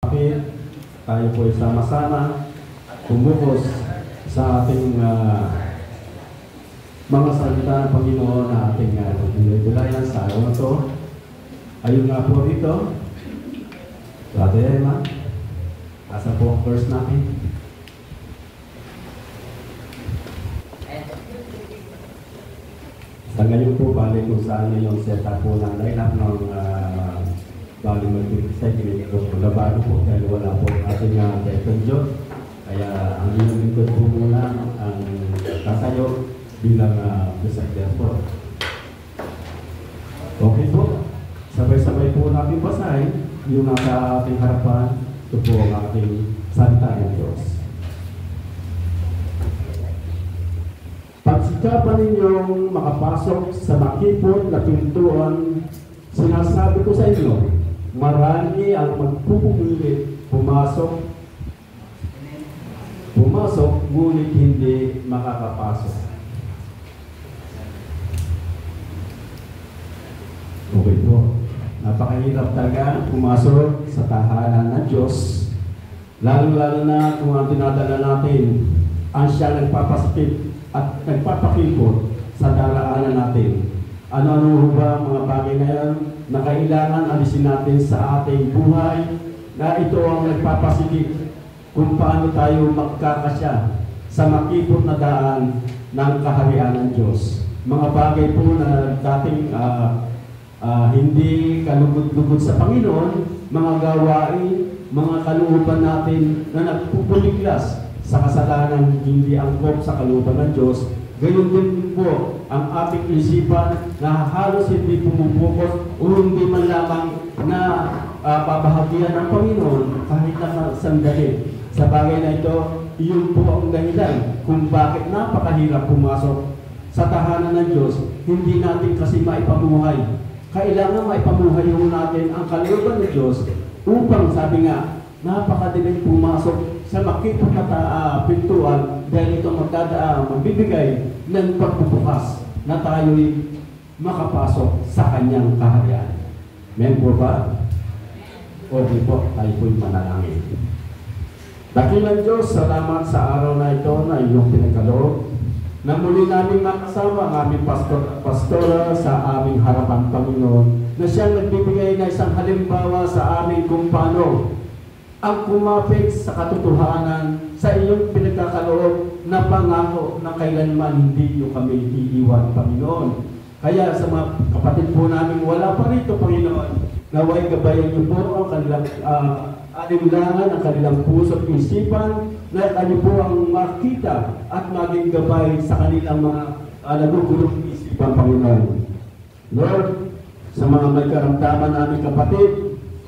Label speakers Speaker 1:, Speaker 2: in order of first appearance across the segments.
Speaker 1: Tayo po ay sama-sama bumukos sa ating mga salita ng Panginoon na ating pinagdalayan sa araw na ito. Ayun nga po dito, Brother Emma, asa po ang verse natin? Sa ngayon po, balik kung saan yung setup po ng lineup ng balik mag-say, kinigilong po na bago po dahil wala po ating Director John. Kaya ang inyong lingkod po muna ang kasayo bilang presenter po. Okay po, sabay-sabay po natin basahin yung nasa ating harapan. Ito po ang ating salita ng Diyos. Pagsikapan ninyong makapasok sa makipot na pintuan, sinasabi ko sa inyo, marami ang magpupumilit pumasok, ngunit hindi makakapasok. Okay po. Napakahirap talaga pumasok sa tahanan ng Diyos. Lalo-lalo na kung ang dinadala natin ang siya nagpapasakit at nagpapakipot sa daraanan natin. Ano-ano ba mga bagay na yan na kailangan alisin natin sa ating buhay na ito ang nagpapasikip kung paano tayo magkakasya sa makipot na daan ng kaharian ng Diyos. Mga bagay po na dating hindi kalugod-lugod sa Panginoon, mga gawain, mga kalooban natin na nagpupuliglas sa kasalanan, hindi angkop sa kalooban ng Diyos. Gayon din po ang ating isipan na halos hindi pumupukos o hindi man lamang na pabahagian ng Panginoon kahit na sandali. Sa bagay na ito, iyon po ang dahilan kung bakit napakahirap pumasok sa tahanan ng Diyos. Hindi natin kasi maipamuhay. Kailangan maipamuhay natin ang kalooban ng Diyos upang, sabi nga, napakadaling pumasok sa makipot na pintuan dahil ito magbibigay ng pagbubukas na tayo'y makapasok sa kanyang kaharian. Amen po ba? Okay po, tayo po'y manalangin. Dakilang Diyos, salamat sa araw na ito na iyong pinagkaloob na muli namin makasama ang aming pastora sa aming harapan, Panginoon, na siyang nagbibigay na isang halimbawa sa amin kung paano ang kumapit sa katotohanan sa iyong pinagkakaloob na pangako na kailanman hindi niyo kami iiwan, Panginoon. Kaya sa mga kapatid po namin wala pa rito, Panginoon, naway gabayan niyo po ang kanilang alinlangan, ang kanilang puso at isipan, na kayo po ang makita at maging gabay sa kanilang mga nagugulong isipan, Panginoon. Lord, sa mga may karamdaman namin kapatid,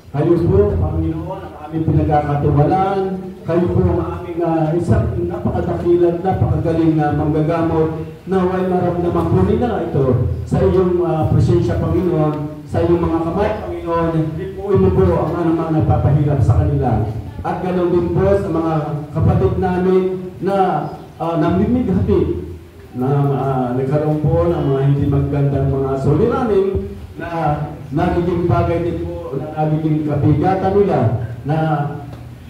Speaker 1: kayo po, Panginoon, ang aming pinagkakatiwalaan, kayo po ang aming isang napakadakilan, napakagaling na manggagamot, na way maramdaman po nila ito sa iyong presensya, Panginoon, sa iyong mga kamay, Panginoon. Ipuin mo po ang anumang nagpapahirap sa kanila. At ganoon din po sa mga kapatid namin na namimighati, na nagkaroon po ng mga hindi magandang mga suliranin, na nagiging bagay din po, na nagiging kabigatan nila, na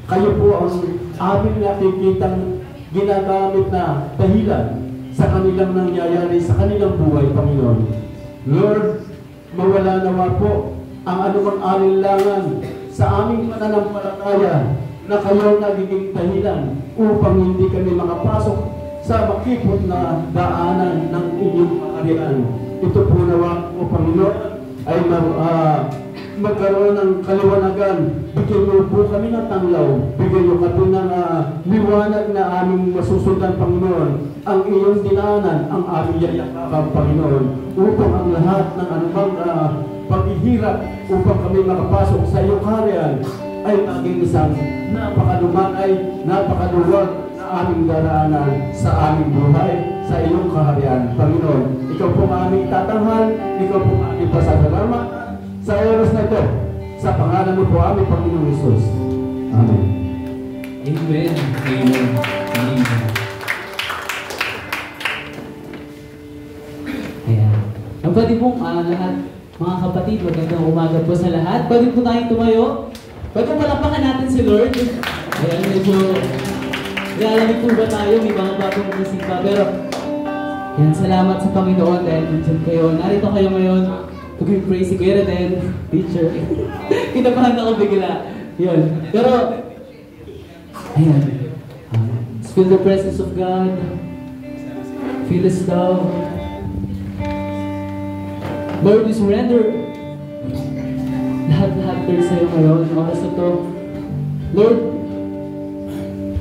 Speaker 1: kayo po ang aming nakikitang ginagamit na dahilan sa kanilang nangyayari sa kanilang buhay, Panginoon. Lord, mawala nawa po ang anumang alinlangan sa aming pananampalataya na kayo nagiging dahilan upang hindi kami makapasok sa makipot na daanan ng inyong kaharian. Ito po nawa po, Panginoon, ay magkaroon ng kaliwanagan. Bigyan niyo po kami ng tanglaw. Bigyan niyo kami ng liwanag na aming masusundan, Panginoon. Ang iyong dinaanan, ang aming yayakapang, Panginoon, upang ang lahat ng anumang paghihirap upang kami makapasok sa iyong kaharian ay maging isang napakalumanay, napakaluwag na aming daraanan sa aming buhay, sa iyong kaharian, Panginoon. Ikaw po ang aming tatanghal, ikaw po ang aming pasasalamat sa oras na ito, sa pangalan mo po aming Panginoong Jesus. Amen.
Speaker 2: Amen. Amen. Amen. Ayan. Pwede pong lahat, mga kapatid, magandang umaga po sa lahat. Pwede po tayong tumayo.
Speaker 3: Pwede palakpakan natin si Lord. Ayan, medyo lalamig po ba tayo? May mga bagong music pa. Pero, yan, salamat sa Panginoon dahil nandiyan kayo. Narito kayo ngayon. Pag-praise si Kuya din, teacher. Kinabahan ako bigla. Yun. Pero, ayan. Feel the presence of God. Feel His love. Lord, we surrender. Lahat-lahat Lord sa'yo ngayon. Oras na to. Lord,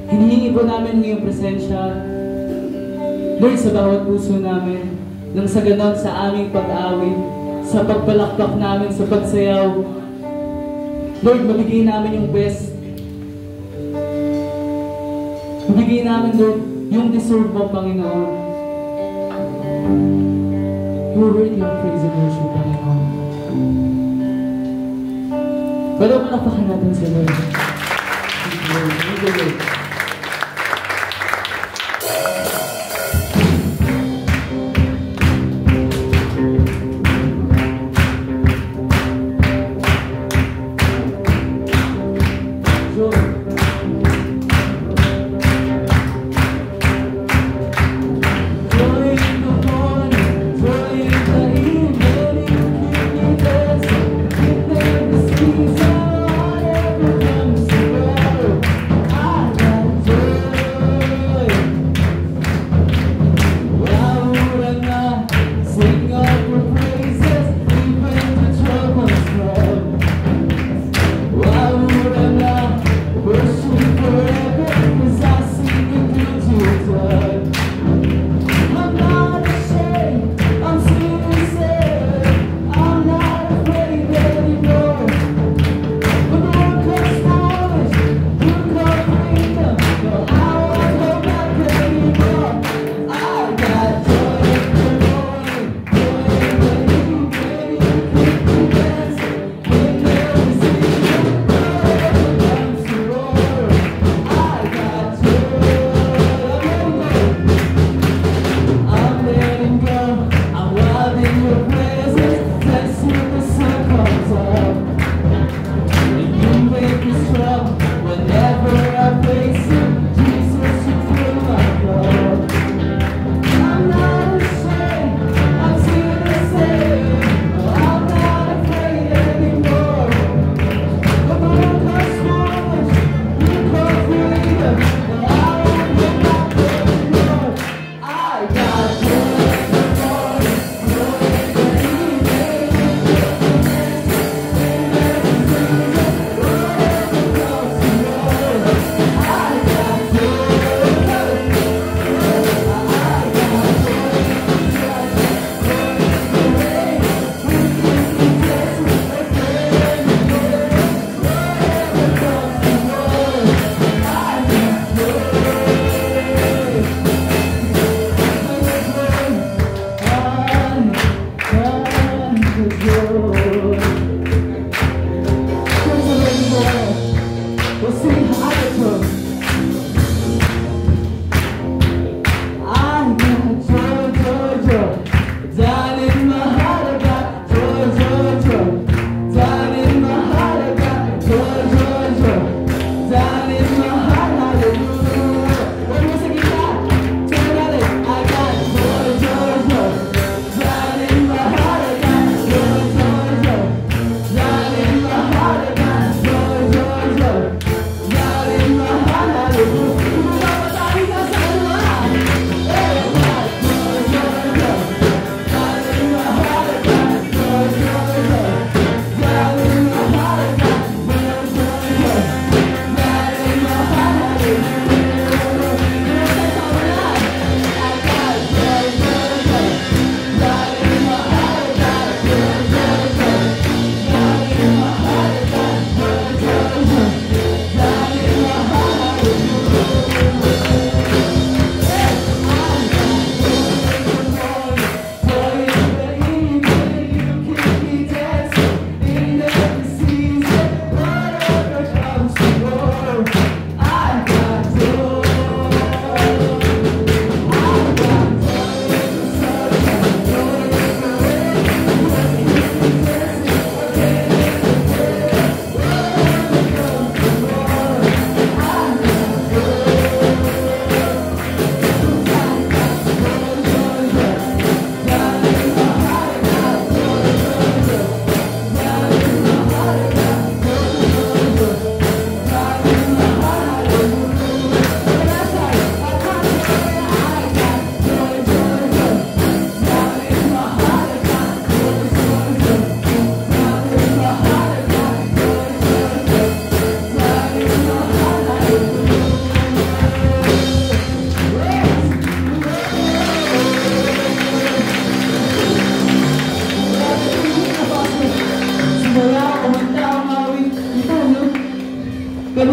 Speaker 3: hinihingi po namin ang iyong presensya. Lord, sa bawat puso namin. Nang sa ganon sa aming pag-awit, sa pagpalakpak namin, sa pagsayaw. Lord, mabigay namin yung best. Mabigay namin, Lord, yung deserve mo, Panginoon. You're worthy of praise and worship, Panginoon. Pero malakpakan natin sa Lord. Thank you, Lord. Thank you, Lord.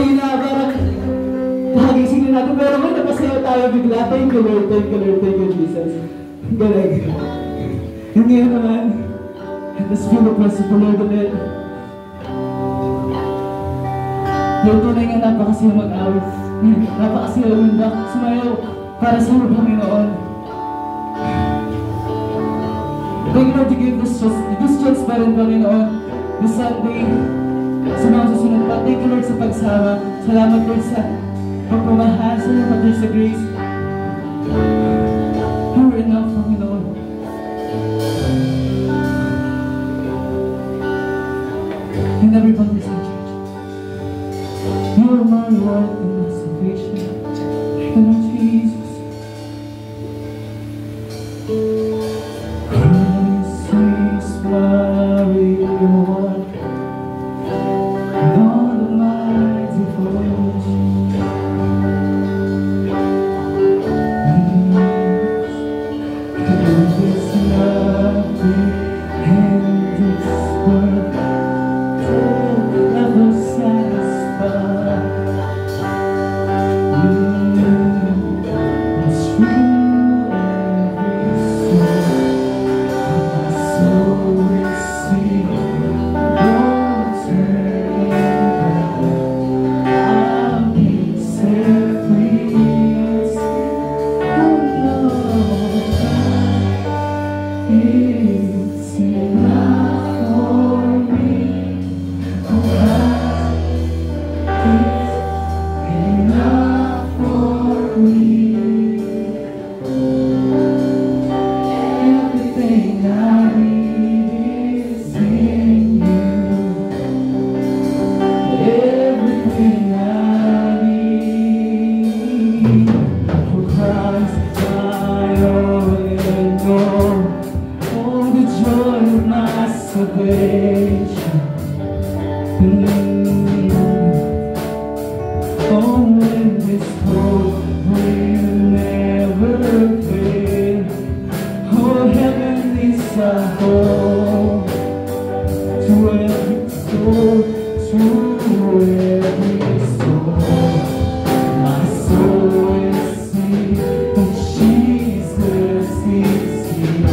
Speaker 3: mahina, parang nakagising na natin. Pero may napasaya tayo bigla. Thank you Lord, thank you Lord, thank you Jesus. Ang galing. And ngayon naman, let's feel the presence of the Lord ulit. Lord, tunay nga napakasaya mag-awit. Napakasaya umundak, sumayaw para sa iyo, Panginoon. Thank you Lord to give this chance pa rin, Panginoon. This Sunday, sa mga susunod pa. Thank you Lord sa pagsama. Salamat Lord sa pagmamahal. Salamat Lord sa grace. You are enough, Panginoon. And everybody say, church, you are my Lord and my salvation. Thank you Lord Jesus. Christ is my reward. All of my devotion. There is nothing in this world that ever satisfy. It's true every soul is seen. No turning back. I'll be set free. It's enough for me. It's enough for me. Everything I need is in you. Everything I need. For Christ my all in all. Oh, the joy of my salvation. Oh, when this hope will never fail. Oh, heaven is a home to every soul, to every soul. My soul is saved, and Jesus is here.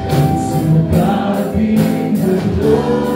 Speaker 3: And to God be the glory.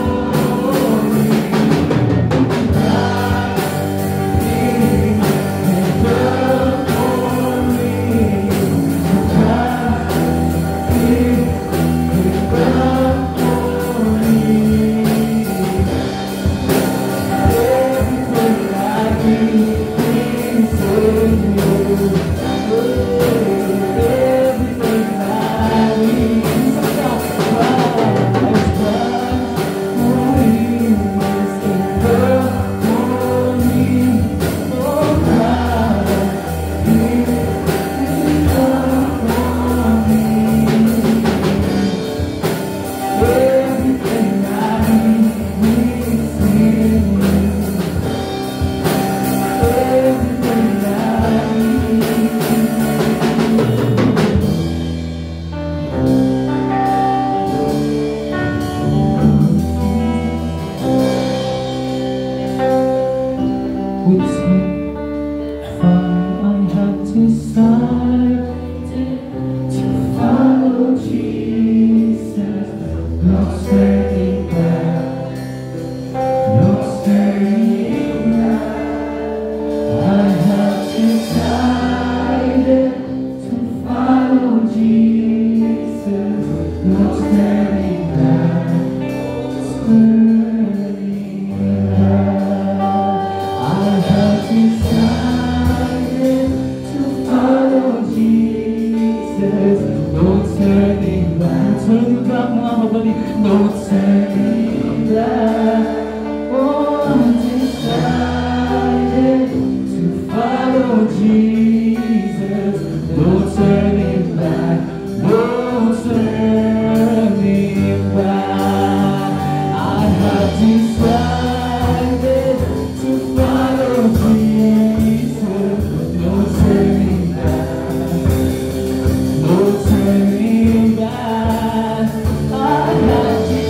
Speaker 3: I have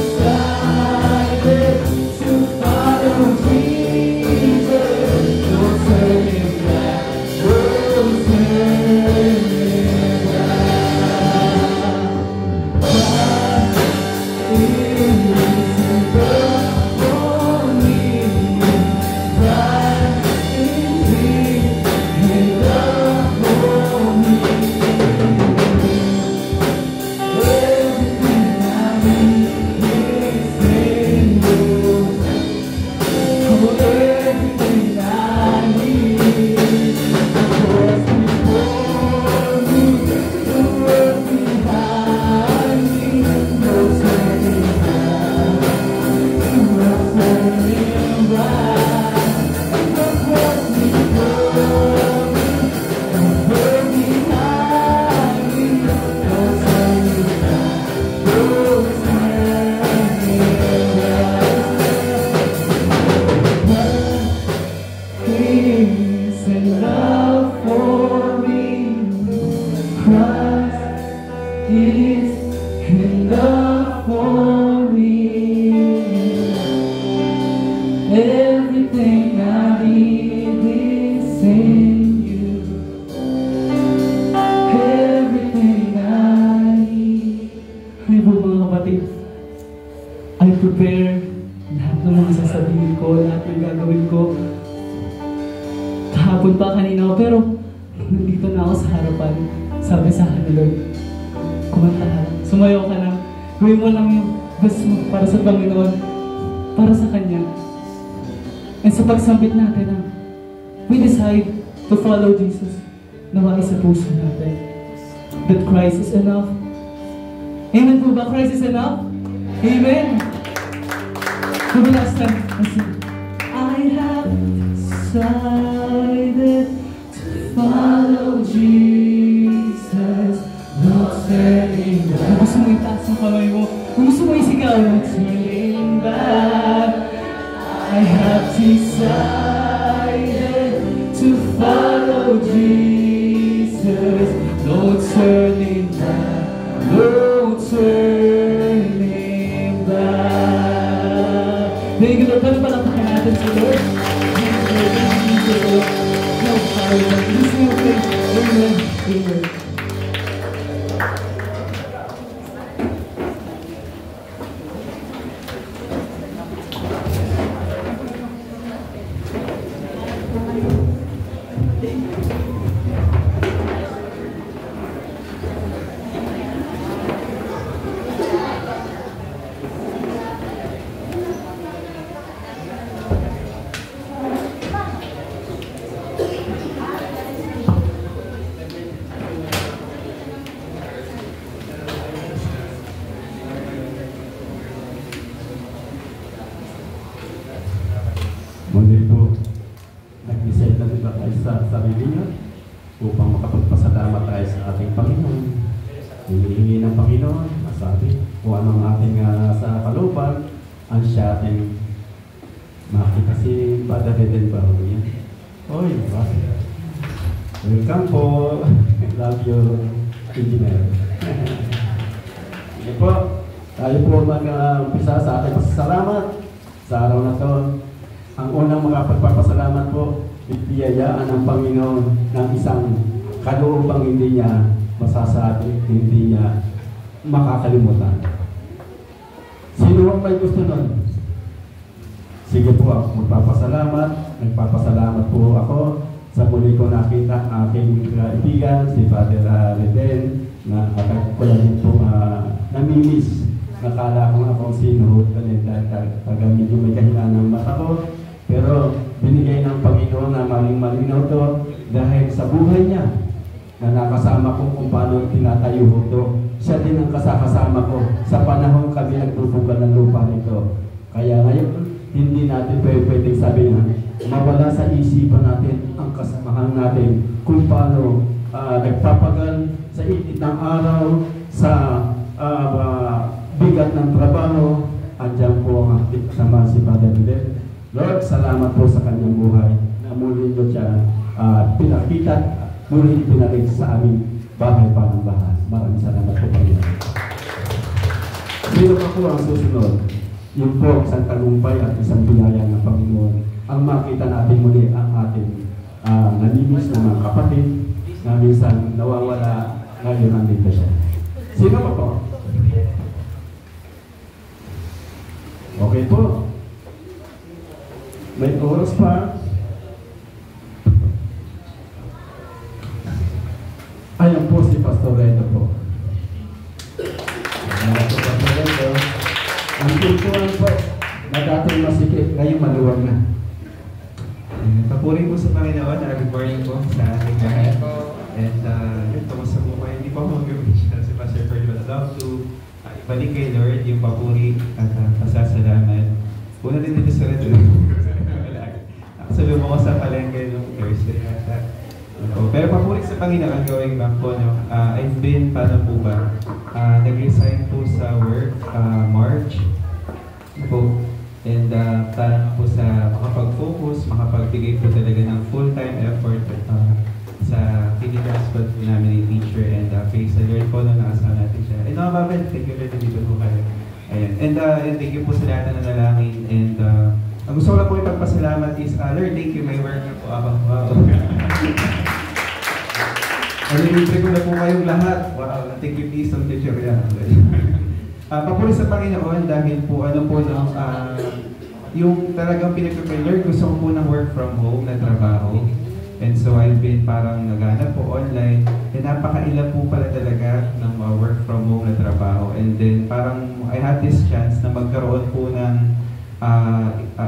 Speaker 3: kahapon pa, kanina ako, pero nandito na ako sa harapan. Sabi sa akin ni Lord, kumanta ka, sumayaw ka lang, gawin mo lang yung gusto mo para sa Panginoon, para sa Kanya. And sa pagsambit natin na we decide to follow Jesus, nawa sa puso natin that Christ is enough. Amen po ba? Christ is enough? Amen! For the last time, I have decided to follow Jesus, not turning back. Kung gusto mo itaas ang kamay mo, kung gusto mo isigaw, not turning back. I have decided to follow Jesus, no turning back, no turning back. Thank you, Lord. Palakpakan natin si Lord. No power, but this is okay. Amen. Amen.
Speaker 1: Muli po, nag-decide na rin ba tayo sa sarili niyo upang makapagpasalamat tayo sa ating Panginoon. Hinihingi ng Panginoon, masabi, kung anong ating sa kalooban, ang siya ating makita si Father Eden ba? Oy, welcome po. I love you, engineer. Sige po, tayo po mag-umpisa sa ating pasasalamat sa araw na to. Ang unang mga pagpapasalamat po, biyayaan ng Panginoon ng isang kaloobang hindi niya masasabi, hindi niya makakalimutan. Sino ang may gusto nun? Sige po ako magpapasalamat. Nagpapasalamat po ako sa muli ko nakita ang aking kaibigan, si Father Reden, na ko lang po namimiss. Nakala ko akong sino, taga medyo may kahinaan ng mata ko. Pero binigay ng Panginoon na malinaw to dahil sa buhay niya na nakasama ko kung paano tinatayo ito. Siya din ang kasama ko sa panahon kami nagtutugan ng lupa nito. Kaya ngayon, hindi natin pwedeng sabihin mawala sa isipan natin ang kasamahan natin kung paano nagpapagal sa init ng araw, sa bigat ng trabaho. Andiyan po ang ating kasama si Father Eden. Lord, salamat po sa kanyang buhay na muli nyo siya pinakita at muli pinalik sa aming bahay pa ng bahay. Maraming salamat po Panginoon. Sino pa po ang susunod? Yung po isang tagumpay at isang biyaya ng Panginoon. Ang makita natin muli ang ating namimiss na mga kapatid na minsan nawawala, ngayon nandito siya. Sino pa po? Okay po. May oras pa. Ayan po si Pastor Redo po. Ayan po Pastor Redo. Ang pintuan po na dating masikip, ngayon maluwag na.
Speaker 4: Papuri po sa Panginoon. Good morning po sa ating lahat. And yun, kamusta po kayo? Hindi pa ako mag-wish si Pastor Ferdy, but I'd love to ibalik kay Lord yung papuri at pasasalamat. Una din dito sa Redo. Sabi mo ko sa palengke nung Thursday yata. Pero papuri sa Panginoon, going back po, no? I've been, paano po ba? Nag-resign po sa work, March po. And parang po sa makapag-focus, makapagbigay po talaga ng full-time effort sa pinitransport po namin yung teacher. And praise the Lord po, no, nakasama natin siya. And mga Babel, thank you very dito po kayo. Ayan. And thank you po sa lahat na nanalangin. And ang gusto ko lang po ipagpasalamat is, Lord, thank you, may work na po ako. Wow. Alilibre ko na po kayong lahat. Wow, thank you, please, on teacher yan. Papuri sa Panginoon dahil po, ano po, no, yung talagang pinag-prepare, Lord, gusto ko po ng work from home na trabaho. And so I've been parang naghanap po online. And napakailan po pala talaga ng work from home na trabaho. And then parang I had this chance na magkaroon po ng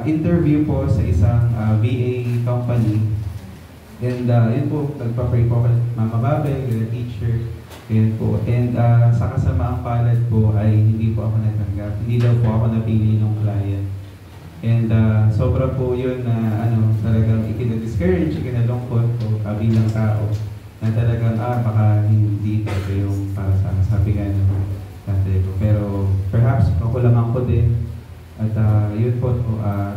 Speaker 4: interview po sa isang VA company. And yun po, nagpa-pray po ako Mama Babel, yung teacher. Yun po. And sa kasamaang palad po ay hindi po ako natanggap. Hindi daw po ako napili ng client. And sobra po yun na talagang ikinadiscourage, ikinalungkot po bilang tao. Na talagang baka hindi ito yung para sa sabi nga ng tatay ko. Pero perhaps kakulangan ko din. At yun po,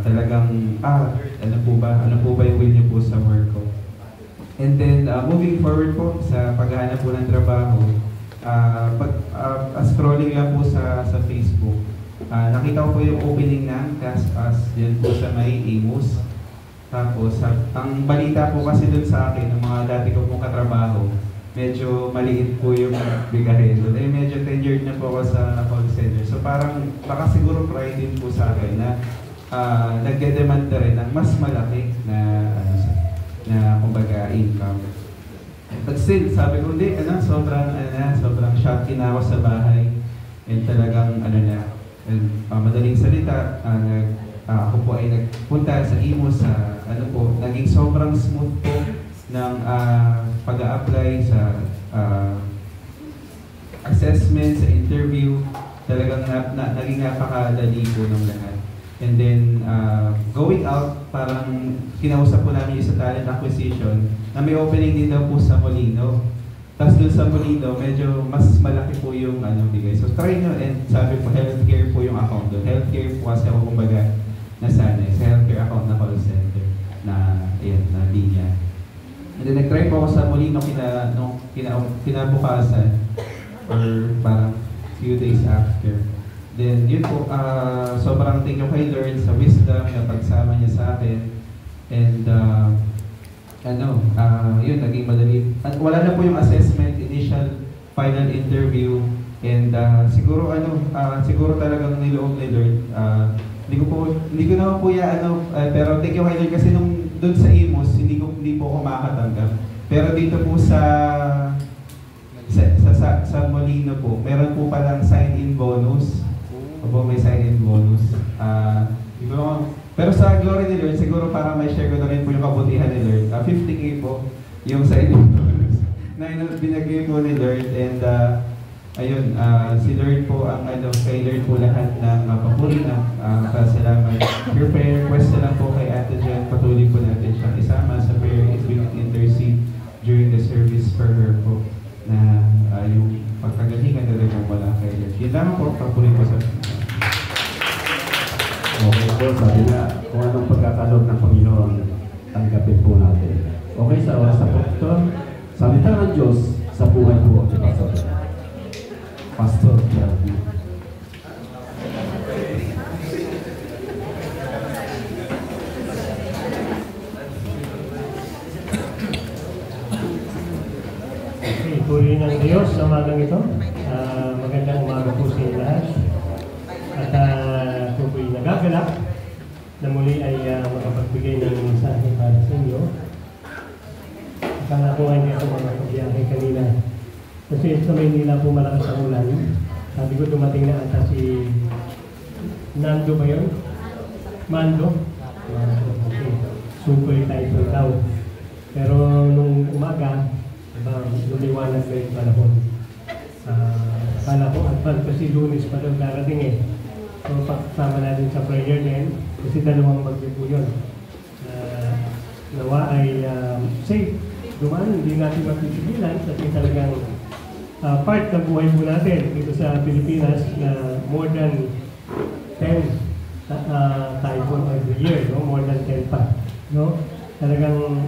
Speaker 4: talagang ano po ba yung will niyo po sa work ko. And then, moving forward po sa paghahanap po ng trabaho, scrolling lang po sa Facebook, nakita ko po yung opening ng CAS yan po sa may Imus. Tapos, ang balita po kasi dun sa akin, ng mga dati ko pong katrabaho, medyo maliit po yung bigahin doon. Medyo tenured na po ako sa call center. So parang, baka siguro pride din po sa akin na nagde-demand rin ng mas malaki na kumbaga income. But still, sabi ko, hindi, sobrang shocky na ako sa bahay. And talagang, madaling salita, ako po ay nagpunta sa Imus sa, naging sobrang smooth po ng pag-a-apply sa assessment, sa interview. Talagang naging napakadali po ng lahat. And then, going out, parang kinausap po namin yung sa talent acquisition na may opening din daw po sa Molino. Tapos dun sa Molino, medyo mas malaki po yung bigay. So try nyo, and sabi po, healthcare po yung account doon. Healthcare po kasi ako kumbaga nasanay sa healthcare account na call center na linya. And then nag-try po ako sa Molino kinabukasan or parang few days after. Then yun po, sobrang thank you kay Lord sa wisdom na pagsama niya sa akin. And yun, naging madali. At wala na po yung assessment, initial, final interview. And siguro talagang niloob ni Lord. Hindi ko naman po pero thank you kay Lord kasi nung doon sa Imus, hindi po ako makakatanggap. Pero dito po sa Molino po, meron po palang sign-in bonus. May sign-in bonus. Pero sa glory ni Lord, siguro para may share ko na rin po yung kabutihan ni Lord. 50K po yung sign-in bonus na binagay po ni Lord. And ayun, si Lord po ang kay Lord po lahat ng papuri ng pasalamat. Your prayer request na lang po kay Ate Jen, patuloy po natin siyang isama sa prayer if we can intercede during the service for her po na yung pagkagalingan na rin po wala kay Lord. Yun lang po, papuri po sa
Speaker 1: Okay po, sabi na kung anong pagkakalog ng Panginoon, tanggapin po natin. Okay, sa oras na po ito, salita ng Diyos sa buhay po ni Pastor Geraldine.
Speaker 5: Okay, puri ng Diyos sa umagang ito. Magandang umaga po sa inyo lahat. At kung po'y nagagalak na muli ay makapagbigay ng mensahe para sa inyo. Akala ko hindi ako makapagbiyahe kanina. Kasi sa Maynila po malakas ang ulan. Sabi ko dumating na ata si Nando ba yun? Mando? Okay. Super typhoon daw. Pero nung umaga, lumiwanag na yung panahon. Akala ko advance kasi Lunes pa daw darating eh. So pagsama natin sa prayer din, kasi dalawang bagyo po yun. Nawa ay safe. Dumaan, hindi natin mapipigilan kasi talagang part ng buhay po natin dito sa Pilipinas na more than 10 typhoon every year, no? More than 10 pa. No? Talagang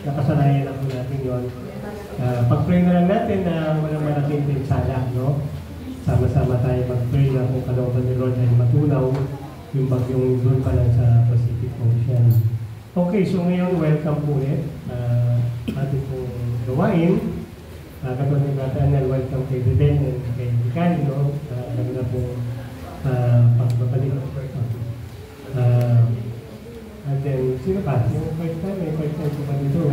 Speaker 5: nakasanayan na po natin yun. Pag-pray na lang natin na walang malaking pinsala, no? Sama-sama tayo mag-pray na kung kalooban ni Lord ay matunaw yung bagyong doon pa lang sa Pacific Ocean. Okay, so ngayon, welcome po ulit. Ating pong gawain. Katulad ng natin, welcome kay Reden and kay Mikani, no? Ganda po pagbabalik ng first time. And then, sino pa? Yung first time, may first time po pa dito.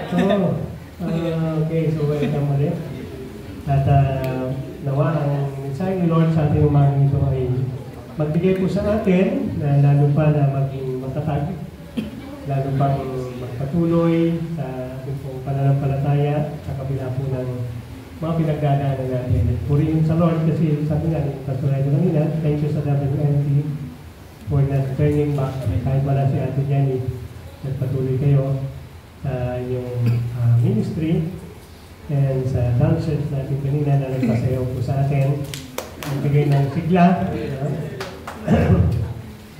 Speaker 5: So, okay, so welcome ulit. At nawa ang mensahe ni Lord sa ating umagang ito ay magbigay po sa atin na lalo pa na maging matatag, lalo pang magpatuloy sa ating pong pananampalataya sa kabila po ng mga pinagdadaanan natin. Purihin sa Lord kasi sabi nga ni Pastor Edo kanina, thank you sa WNT for not turning back. Kahit wala si Ate Jenny, nagpatuloy kayo sa inyong ministry and sa dancers natin kanina na nagpasayaw po sa atin. Nagbigay ng sigla.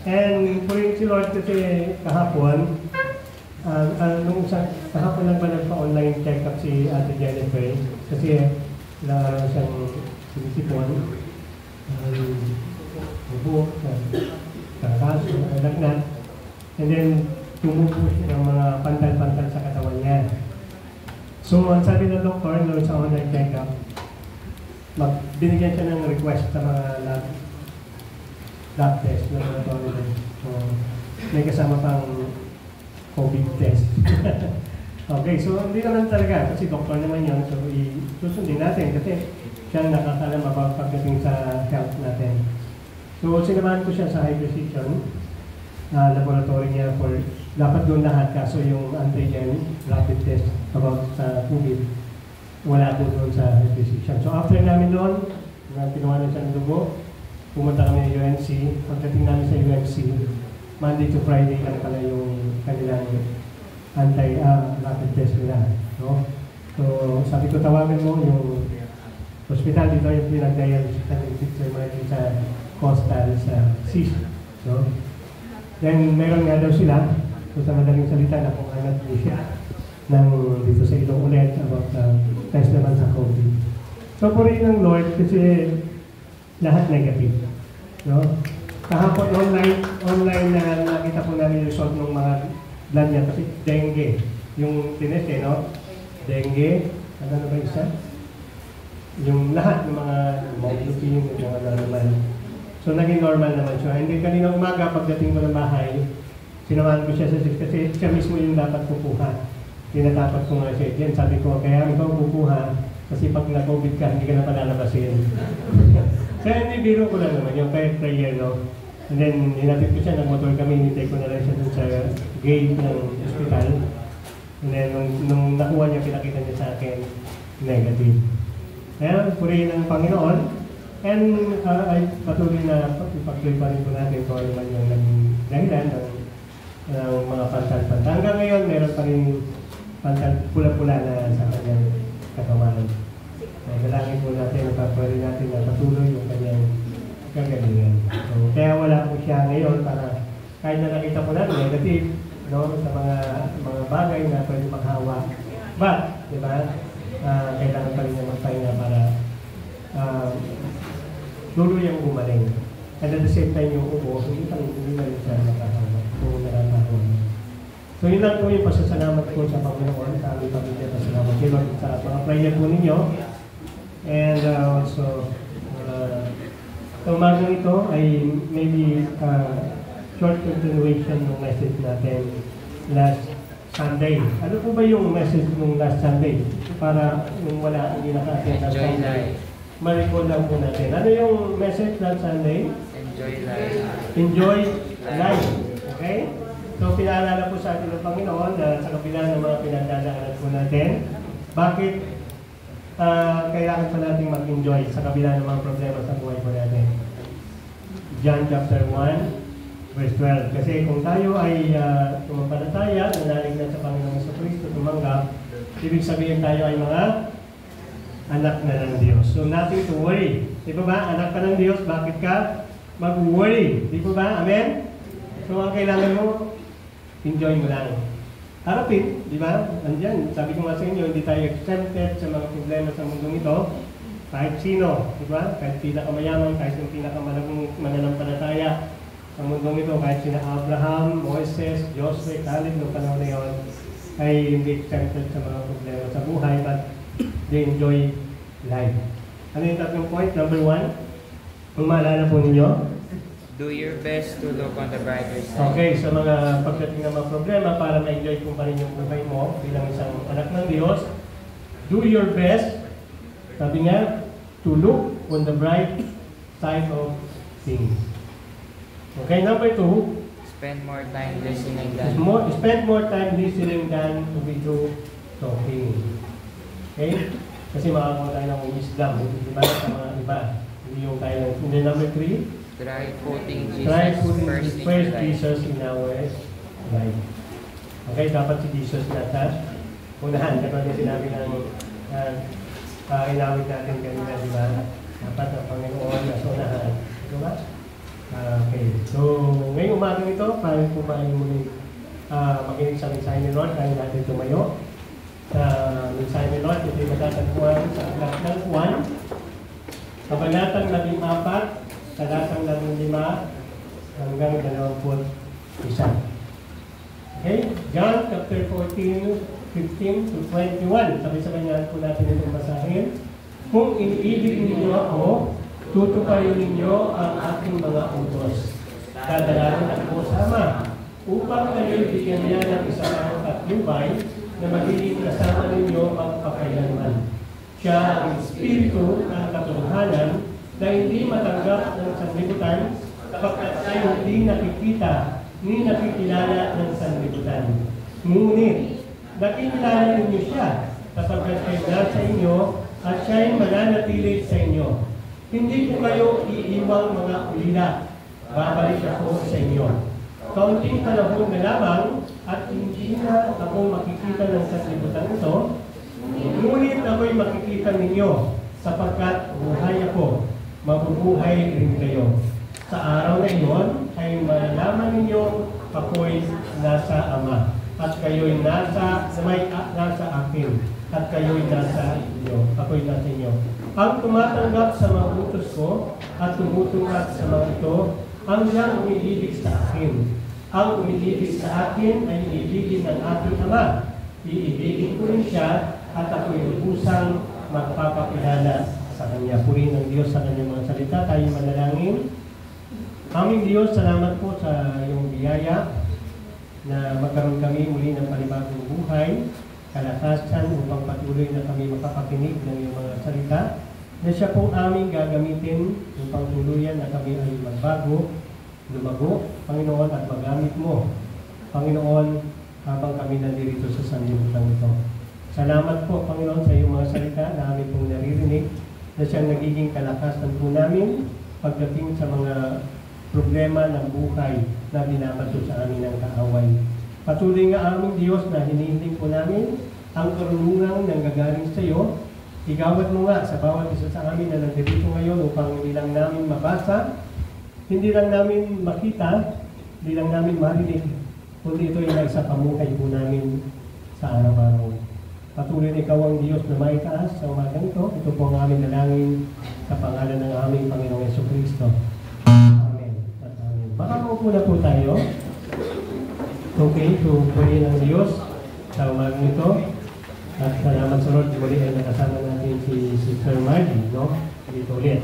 Speaker 5: And purihin si Lord kasi kahapon, kahapon lang ba nagpa-online check-up si Ate Jennifer kasi wala siyang sinisipon, bubo, kakaso, lagnat, and then tumupo siya ng mga pantal-pantal sa katawan niya. So, ang sabi ng doktor noon sa online check-up, binigyan siya ng request sa mga lab test na laboratory. So, may kasama pang COVID test. Okay, so hindi naman talaga kasi doktor naman yun. So, susundin natin kasi siya nakakalam about pagdating sa health natin. So, sinamahan ko siya sa high precision laboratory niya for dapat doon lahat kaso yung antigen rapid test about sa COVID wala po doon sa high precision. So, after namin doon, kinuha na siya ng dugo, pumunta kami ng UNC. Pagdating namin sa UNC, Monday to Friday lang pala yung kanilang anti-rapid test nila. No? So, sabi ko, tawagan mo yung hospital dito yung pinag-dialysis ng picture natin sa Coastal sa CIS. So, then, meron nga daw sila, so sa madaling salita na kung anak niyo siya ng dito sa ilong ulit about test naman sa COVID. So, purihin ng Lord kasi lahat negative. No? Kahapon online na nakita po namin yung result ng mga blood niya kasi dengue. Yung tinest no? Dengue, ano ba isa? Yung lahat ng mga leukemia, yung mga normal. So naging normal naman siya. Hindi kanina umaga pagdating ko ng bahay, sinamahan ko siya sa sis kasi siya mismo yung dapat kukuha. Tinatapat ko nga siya. Yan sabi ko, kaya ikaw kukuha kasi pag na-COVID ka, hindi ka na palalabasin. Kaya hindi biro ko lang naman yung prayer, no? And then, hinapit ko siya, nag-motor kami, hinintay ko na lang siya dun sa gate ng hospital. And then, nung nakuha niya, pinakita niya sa akin, negative. Kaya, purihin ang Panginoon. And, ay patuloy na ipagtuloy pa rin po natin kung ano man yung naging dahilan ng mga pantal-pantal. Hanggang ngayon, meron pa rin pantal pula-pula na sa kanyang katawan. Dalangin po natin, magpapari natin na patuloy yung kanyang kagalingan. So, kaya wala po siya ngayon para kahit na nakita po natin negative, no, sa mga bagay na pwede maghawa. But, di ba, kailangan pa rin niya magpahinga para tuluyang gumaling. And at the same time, yung ubo, hindi na rin siya makahawa kung nakakahawa. So, yun lang po yung pasasalamat ko sa Panginoon, sa aming pamilya, pasasalamat kay Lord sa mga prayer po ninyo. And also, umagang ito ay maybe short continuation ng message natin last Sunday. Ano po ba yung message ng last Sunday? Para yung wala, hindi naka-attend last Sunday. Ma-recall lang po natin. Ano yung message last Sunday?
Speaker 6: Enjoy life.
Speaker 5: Enjoy life. Okay? So, pinaalala po sa atin ng Panginoon na sa kabila ng mga pinagdadaanan po natin, bakit kailangan pa natin mag-enjoy sa kabila ng mga problema sa buhay po natin. John chapter 1, verse 12. Kasi kung tayo ay tumampalataya, nanalig na sa Panginoon sa Kristo, tumanggap, ibig sabihin tayo ay mga anak na ng Diyos. So nothing to worry. Di ba ba? Anak ka ng Diyos, bakit ka mag-worry? Di ba ba? Amen? So ang kailangan mo, enjoy mo lang. Harapin, di ba? Andyan, sabi ko nga sa inyo, hindi tayo exempted sa mga problema sa mundong ito. Kahit sino, di ba? Kahit pinakamayaman, kahit yung pinakamananampalataya sa mundong ito, kahit sina Abraham, Moises, Joshua, Caleb, noong panahon na yun, ay hindi exempted sa mga problema sa buhay, but they enjoy life. Ano yung tatlong point? Number 1, kung maalala po ninyo,
Speaker 6: Do your best to look on the brighter side.
Speaker 5: Okay, sa mga pagdating ng mga problema, para ma-enjoy kung pa rin yung buhay mo bilang isang anak ng Diyos, do your best, sabi nga, to look on the bright side of things. Okay, number 2,
Speaker 6: Spend more time listening than
Speaker 5: spend more time listening than to be do talking. Okay? Kasi makakakuha tayo ng wisdom, di ba, sa mga iba. Hindi yung tayo. And then number 3,
Speaker 6: try putting
Speaker 5: try
Speaker 6: Jesus
Speaker 5: putting
Speaker 6: first in your
Speaker 5: first
Speaker 6: life.
Speaker 5: Jesus in our life. Okay, dapat si Jesus nasa unahan. Kapag yung sinabi ng inawit natin kanina, di ba? Dapat ang Panginoon nasa unahan. Di ba? Okay, so ngayong umagang ito, parang kumain muli makinig sa mensahe ni Lord, kaya natin tumayo. Sa mensahe ni Lord, ito'y matatagpuan sa aklat ng Juan, kabanatang 14, talatang 15 hanggang 21. Okay? John chapter 14, 15 to 21. Sabay-sabay nga po natin itong basahin. Kung iniibig ninyo ako, tutuparin ninyo ang aking mga utos. Dadalhin ako sa Ama, upang kayo bigyan niya ng isang patnubay na magiging kasama ninyo magpakailanman. Siya ang Espiritu ng katotohanan na hindi matanggap ng sanlibutan sapagkat siya hindi nakikita ni nakikilala ng sanlibutan. Ngunit, nakikilala ninyo siya sapagkat siya nasa inyo at siya'y mananatili sa inyo. Hindi po kayo iiwang mga ulila. Babalik ako sa inyo. Kaunting panahon na lamang at hindi na ako makikita ng sanlibutan ito, ngunit ako'y makikita ninyo sapagkat buhay ako, mabubuhay rin kayo. Sa araw na iyon ay malalaman ninyo ako'y nasa Ama at kayo'y nasa akin at kayo'y nasa inyo. Ako'y nasa inyo. Ang tumatanggap sa mga utos ko at tumutungat sa mga ito, ang siyang umiibig sa akin. Ang umiibig sa akin ay iibigin ng aking Ama. Iibigin ko rin siya at ako'y lubusang magpapakilala sa Kanya. Purihin ng Diyos sa Kanyang mga salita. Tayo manalangin. Aming Diyos, salamat po sa iyong biyaya na magkaroon kami muli ng panibagong buhay, kalakasan upang patuloy na kami makapakinig ng iyong mga salita, na siya po aming gagamitin upang tuluyan na kami ay magbago, lumago, Panginoon, at magamit mo, Panginoon, habang kami nandito sa sanlibutan ito. Salamat po, Panginoon, sa iyong mga salita na aming pong naririnig, na siyang nagiging kalakasan po namin pagdating sa mga problema ng buhay na binabato sa amin ng kaaway. Patuloy nga aming Diyos na hinihiling po namin ang karunungang nanggagaling sa iyo. Igawad mo nga sa bawat isa sa amin na nandito ngayon upang hindi lang namin mabasa, hindi lang namin makita, hindi lang namin marinig, kundi ito ay sa pamuhay po namin sa araw-araw. Patuloy na ikaw ang Diyos na maitaas sa umagang ito. Ito po ang aming dalangin sa pangalan ng aming Panginoong Jesucristo. Makakaupo na po tayo. Okay, so pwede ng Diyos sa umagang ito. At salamat sa Lord, muli ay nakasama natin si Sir Margie, no? Dito ulit.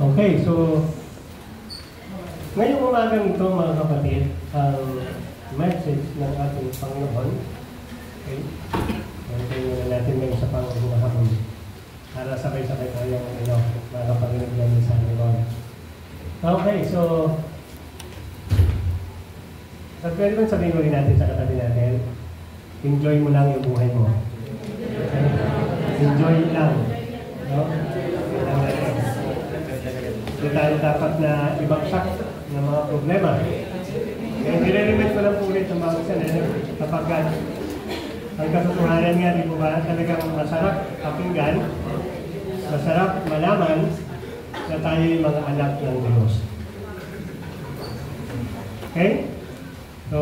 Speaker 5: Okay, so ngayong umagang ito, mga kapatid, ang message ng ating Panginoon. Okay? Tingnan na natin may isa pang hapon. Para sabay-sabay tayo makaparinig namin sa Panginoon. Okay, so pwede bang sabihin mo rin natin sa katabi natin, enjoy mo lang yung buhay mo. Okay? Enjoy lang. No? Hindi tayo dapat na ibagsak ng mga problema. Kaya nire-remit ko lang po ulit ang mga isa kapag ang katotohanan nga, di po ba, talagang masarap pakinggan, masarap malaman na tayo yung mga anak ng Diyos. Okay? So,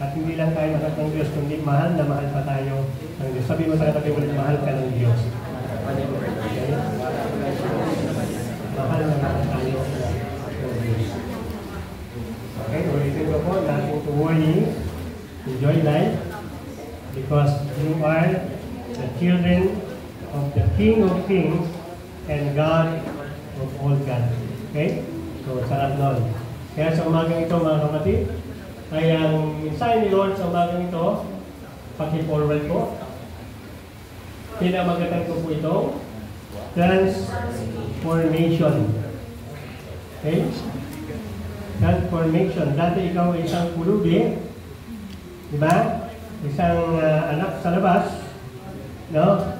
Speaker 5: at hindi lang tayo anak ng Diyos, kundi mahal na mahal pa tayo ng Diyos. Sabi mo sa katabi ulit, mahal ka ng Diyos. Okay? Mahal na mahal tayo ng Diyos. Okay, ulitin ko po, nothing to worry, enjoy life, because you are the children of the King of Kings and God of all gods. Okay? So, sarap nun. Kaya sa umagang ito mga kapatid, ay ang mensahe ni Lord sa umagang ito, paki-forward ko. Pinamagatan ko po ito, transformation. Okay? Transformation. Dati ikaw ay isang pulubi, di ba? Isang anak sa labas, no?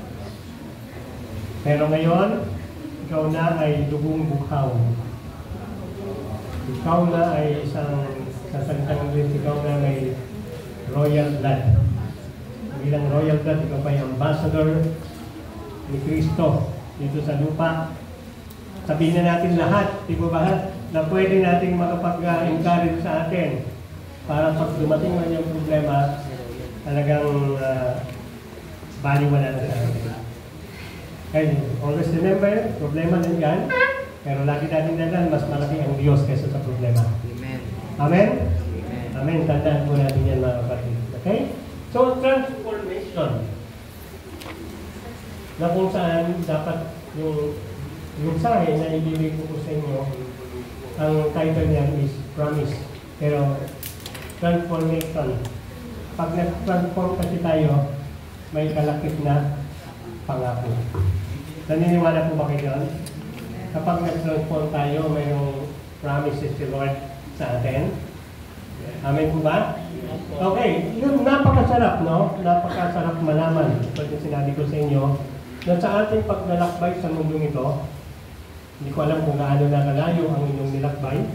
Speaker 5: Pero ngayon, ikaw na ay dugong bukhaw. Ikaw na ay isang sasalitang English, ikaw na may royal blood. Bilang royal blood, ikaw pa ay ambassador ni Kristo dito sa lupa. Sabihin na natin lahat, di ba ba, na pwede nating makapag-encourage sa atin para pag dumating man yung problema, talagang baliwala na sa atin. And always remember, problema din yan, pero lagi natin dalan, mas malaki ang Diyos kaysa sa problema.
Speaker 6: Amen.
Speaker 5: Amen?
Speaker 6: Amen.
Speaker 5: Amen. Tandaan po natin yan mga kapatid. Okay? So, transformation. Na kung saan dapat yung mensahe na ibibigay ko sa inyo, ang title niyan is Promise. Pero, transformation. Pag nag-transform kasi tayo, may kalakip na pangako. Naniniwala po ba kayo doon? Kapag nag-transform tayo, mayroong promises si Lord sa atin. Amen po ba? Okay, yun, napakasarap, no? Napakasarap malaman. Pag sinabi ko sa inyo, na sa ating paglalakbay sa mundong ito, hindi ko alam kung gaano na kalayo ang inyong nilakbay.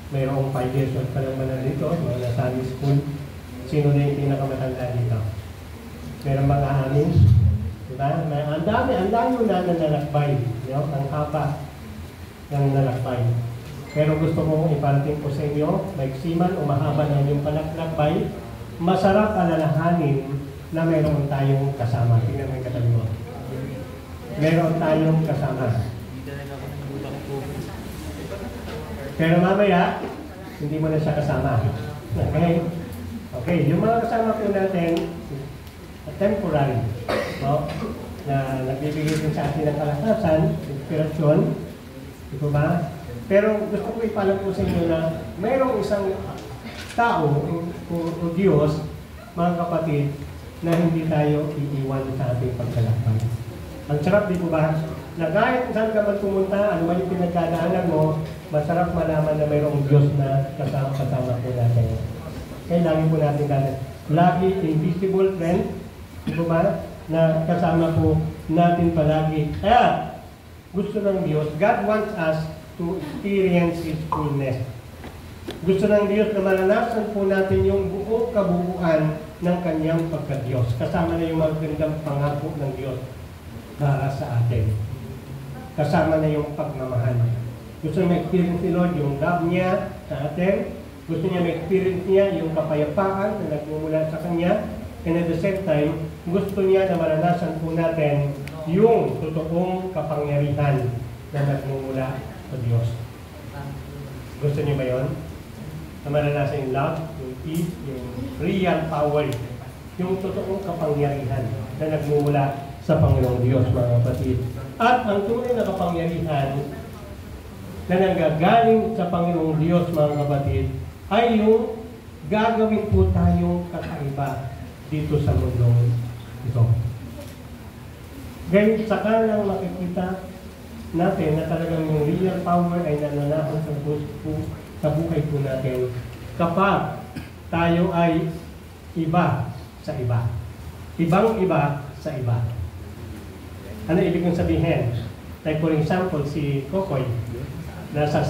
Speaker 5: Mayroong 5 years old pa lang man dito, mga nasa high school. Sino na yung pinakamatanda dito? Meron mga amin? Diba? Ang dami na nalakbay. Ang haba ng nalakbay. Pero gusto kong iparating ko sa inyo, maiksiman o mahaba na inyong palaklakbay, masarap alalahanin na meron tayong kasama. Tingnan mo yung katabi mo. Meron tayong kasama. Pero mamaya, hindi mo na siya kasama. Okay? Okay, yung mga kasama po natin, temporary, no? Na nagbibigay din sa atin ng kalakasan, inspirasyon, di ba ba? Pero gusto ko ipalam po sa inyo na mayroong isang tao o Diyos, mga kapatid, na hindi tayo iiwan sa ating pagkalakbay. Ang sarap, di po ba? Na kahit saan ka man pumunta, ano man yung pinagdadaanan mo, masarap malaman na mayroong Diyos na kasama po natin. Kaya lagi po natin dahil. Lagi invisible friend, di po ba? Na kasama po natin palagi. Kaya, gusto ng Diyos, God wants us to experience His fullness. Gusto ng Diyos na maranasan po natin yung buong kabuuan ng Kanyang pagka-Diyos. Kasama na yung magandang pangako ng Diyos para sa atin. Kasama na yung pagmamahal. Gusto niya ma-experience ni Lord yung love niya sa atin. Gusto niya ma-experience niya yung kapayapaan na nagmumula sa Kanya. And at the same time, gusto niya na maranasan po natin yung totoong kapangyarihan na nagmumula sa Diyos. Gusto niyo ba yun? Na maranasan yung love, yung peace, yung real power, yung totoong kapangyarihan na nagmumula sa Panginoong Diyos, mga kapatid. At ang tunay na kapangyarihan na nanggagaling sa Panginoong Diyos, mga kapatid, ay yung gagawin po tayong kakaiba dito sa mundong ito. Ganyan, saka lang makikita natin na talagang yung real power ay nananahan sa buhay po natin kapag tayo ay iba sa iba. Ibang-iba sa iba. Ano ibig kong sabihin? Like for example, si Kokoy, nasa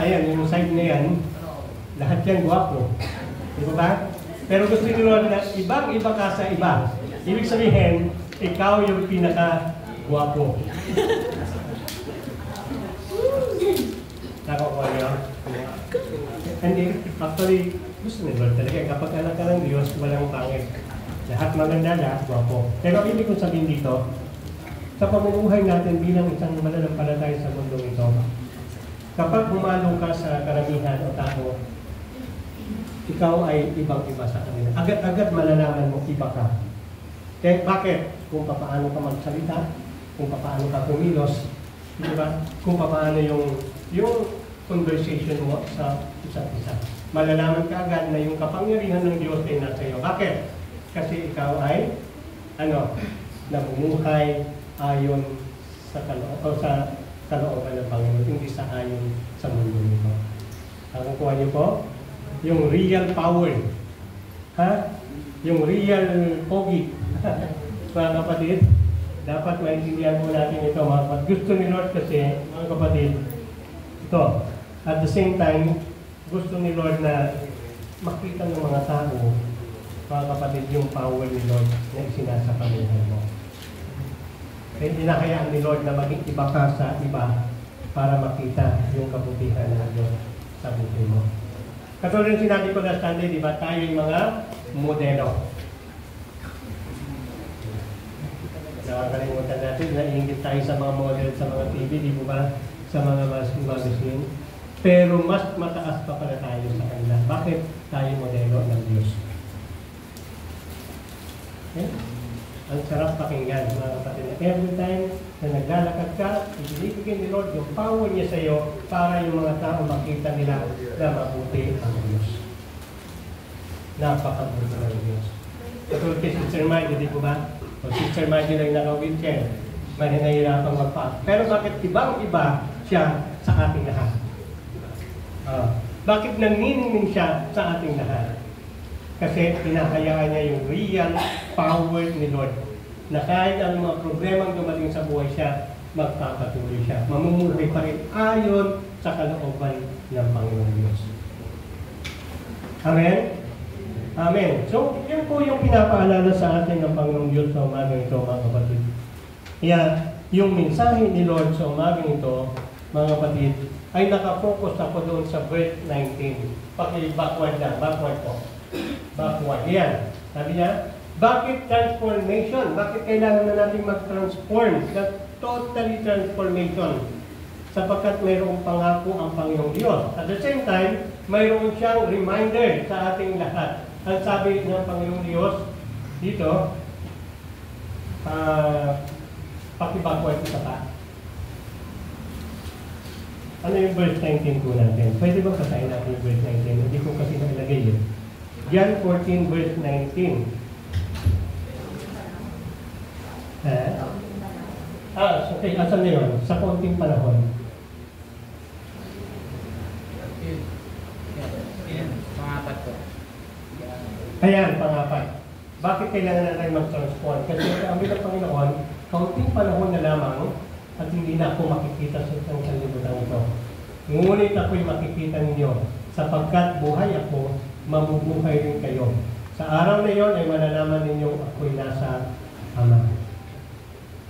Speaker 5: ayan, yung side na yan, lahat yan guwapo. Di ba ba? Pero gusto nyo na ibang-iba ka sa iba. Ibig sabihin, ikaw yung pinaka-guwapo. Nakakuha niyo? And actually, gusto ni Lord talaga. Kapag anak ka ng Diyos, walang pangit. Lahat maganda, lahat guwapo. Pero ang ibig kong sabihin dito, sa pamumuhay natin bilang isang mananampalataya sa mundo ito, kapag bumalo ka sa karamihan o tao, ikaw ay ibang-iba sa kanila. Agad-agad malalaman mo iba ka. Kaya bakit? Kung paano ka magsalita, kung paano ka kumilos, di ba? Kung paano yung conversation mo sa isa't isa. Malalaman ka agad na yung kapangyarihan ng Diyos ay nasa iyo. Bakit? Kasi ikaw ay namumuhay ayon sa kalooban ng Panginoon, hindi sa ayon sa mundo nito. Ang kukuha niyo po, yung real power. Yung real pogi. Mga kapatid, dapat maintindihan po natin ito, mga kapatid. Gusto ni Lord kasi, mga kapatid, ito, at the same time, gusto ni Lord na makita ng mga tao, mga kapatid, yung power ni Lord na isinasa pamilya mo. Kaya hinahayaan ni Lord na maging iba ka sa iba para makita yung kabutihan ng Diyos sa buhay mo. Katulad sinabi ko na Sunday, di ba, tayo yung mga modelo. Nakakalimutan natin, naiingit tayo sa mga model sa mga TV, di ba, sa mga magazine. Pero mas mataas pa pala tayo sa kanila. Bakit tayo modelo ng Diyos? Okay? Ang sarap pakinggan, mga kapatid. Every time na naglalakad ka, ibinibigay ni Lord yung power niya sa iyo para yung mga tao makita nila na mabuti ang Diyos. Napakabuti ng Diyos. Katulad kay Sister Margie, di po ba? O Sister Margie lang naka-wheelchair, mahinahirapang magpa. Pero bakit ibang-iba siya sa ating lahat? Bakit naninining siya sa ating lahat? Kasi pinahayaan niya yung real power ni Lord na kahit ang mga problemang dumating sa buhay siya, magpapatuloy siya. Mamumuhay pa rin ayon sa kalooban ng Panginoon Diyos. Amen? Amen. So, yun po yung pinapaalala sa atin ng Panginoong Diyos sa umagang ito, mga kapatid. Kaya, yung mensahe ni Lord sa umagang ito, mga kapatid, ay nakafocus ako doon sa verse 19. Paki-backward lang. Backward po. Backward. Yan. Sabi niya, bakit transformation? Bakit kailangan na natin mag-transform? Totally transformation. Sapagkat mayroong pangako ang Panginoong Diyos. At the same time, mayroon siyang reminder sa ating lahat. Ang sabi ng Panginoong Diyos dito, paki-backward isa pa. Ano yung verse 19 po natin? Pwede ba kasayin natin yung verse 19? Hindi ko kasi nailagay yun. John 14 verse 19. Okay, asan na yun? Sa konting panahon.
Speaker 6: Pangapat po.
Speaker 5: Ayan, pangapat. Bakit kailangan na tayo mag-transform? Kasi ang bilang Panginoon, kaunting panahon na lamang at hindi na ako makikita sa isang sanlibutan ito. Ngunit ako'y makikita ninyo, sapagkat buhay ako, mabubuhay rin kayo. Sa araw na yon ay malalaman ninyo ako'y nasa Ama.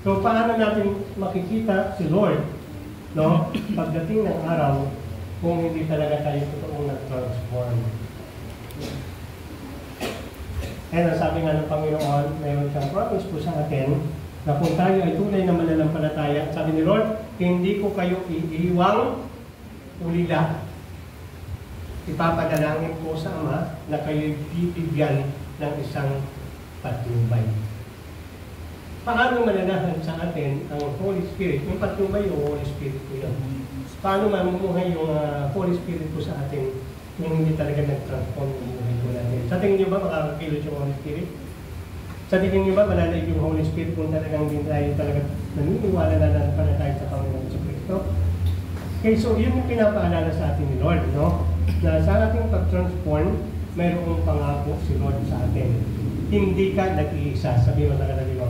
Speaker 5: So, paano natin makikita si Lord, no? Pagdating ng araw, kung hindi talaga tayo totoong nag-transform. And ang sabi nga ng Panginoon, mayroon siyang promise po sa atin, na kung tayo ay tunay na mananampalataya, sabi ni Lord, hindi ko kayo iiwang ulila. Ipapadalangin ko sa Ama na kayo'y bibigyan ng isang patnubay. Paano mananahan sa atin ang Holy Spirit? Yung patnubay o Holy Spirit ko yun. Paano mamumuhay yung Holy Spirit ko sa atin kung hindi talaga nag-transform yung buhay ko natin? Sa tingin niyo ba makakakilos yung Holy Spirit? Sa tingin niyo ba malalaig yung Holy Spirit kung talagang din tayo talaga naniniwala na pala tayo sa Panginoon sa Kristo? Okay, so yun yung pinapaalala sa atin ni Lord, no? Na sa ating pag-transform, mayroong pangako si Lord sa atin. Hindi ka nag-iisa. Sabi mo talaga mo.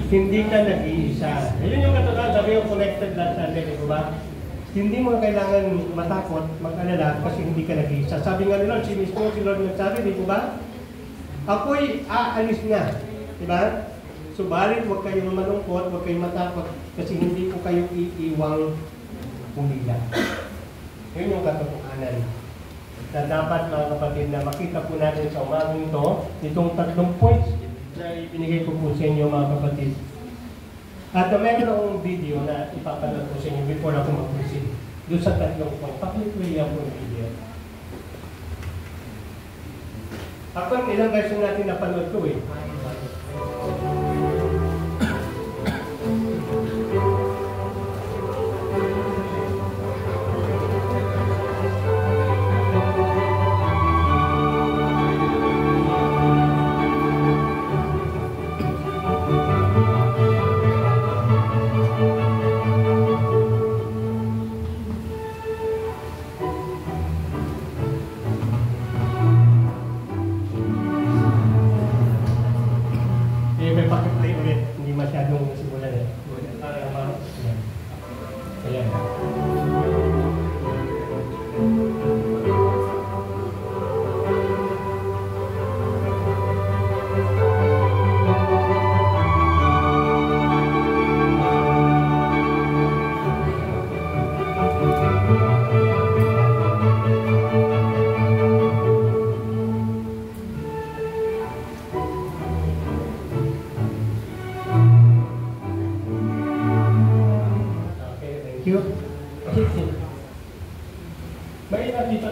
Speaker 5: Hindi ka nag-iisa. Yun yung katulad, sabi yung connected lang sa atin, di ba? Hindi mo kailangan matakot, mag-alala kasi hindi ka nag-iisa. Sabi nga ni Lord, si Lord nagsabi, di ba? Ako'y aalis na. Diba? Subalit, huwag kayong malungkot, huwag kayong matakot kasi hindi ko kayo iiwang umila. Yun yung katotohanan. Na dapat mga kapatid na makita po natin sa umagang ito, itong 3 points na ibinigay ko po sa inyo mga kapatid. At meron akong video na ipapanood ko sa inyo before ako mag-proceed. Doon sa 3 points. Pakilikway po yung video. Ako, ilang version natin napanood ko eh. Siyempre, pakiplay ulit. Hindi masyadong simulan eh. Para ayan.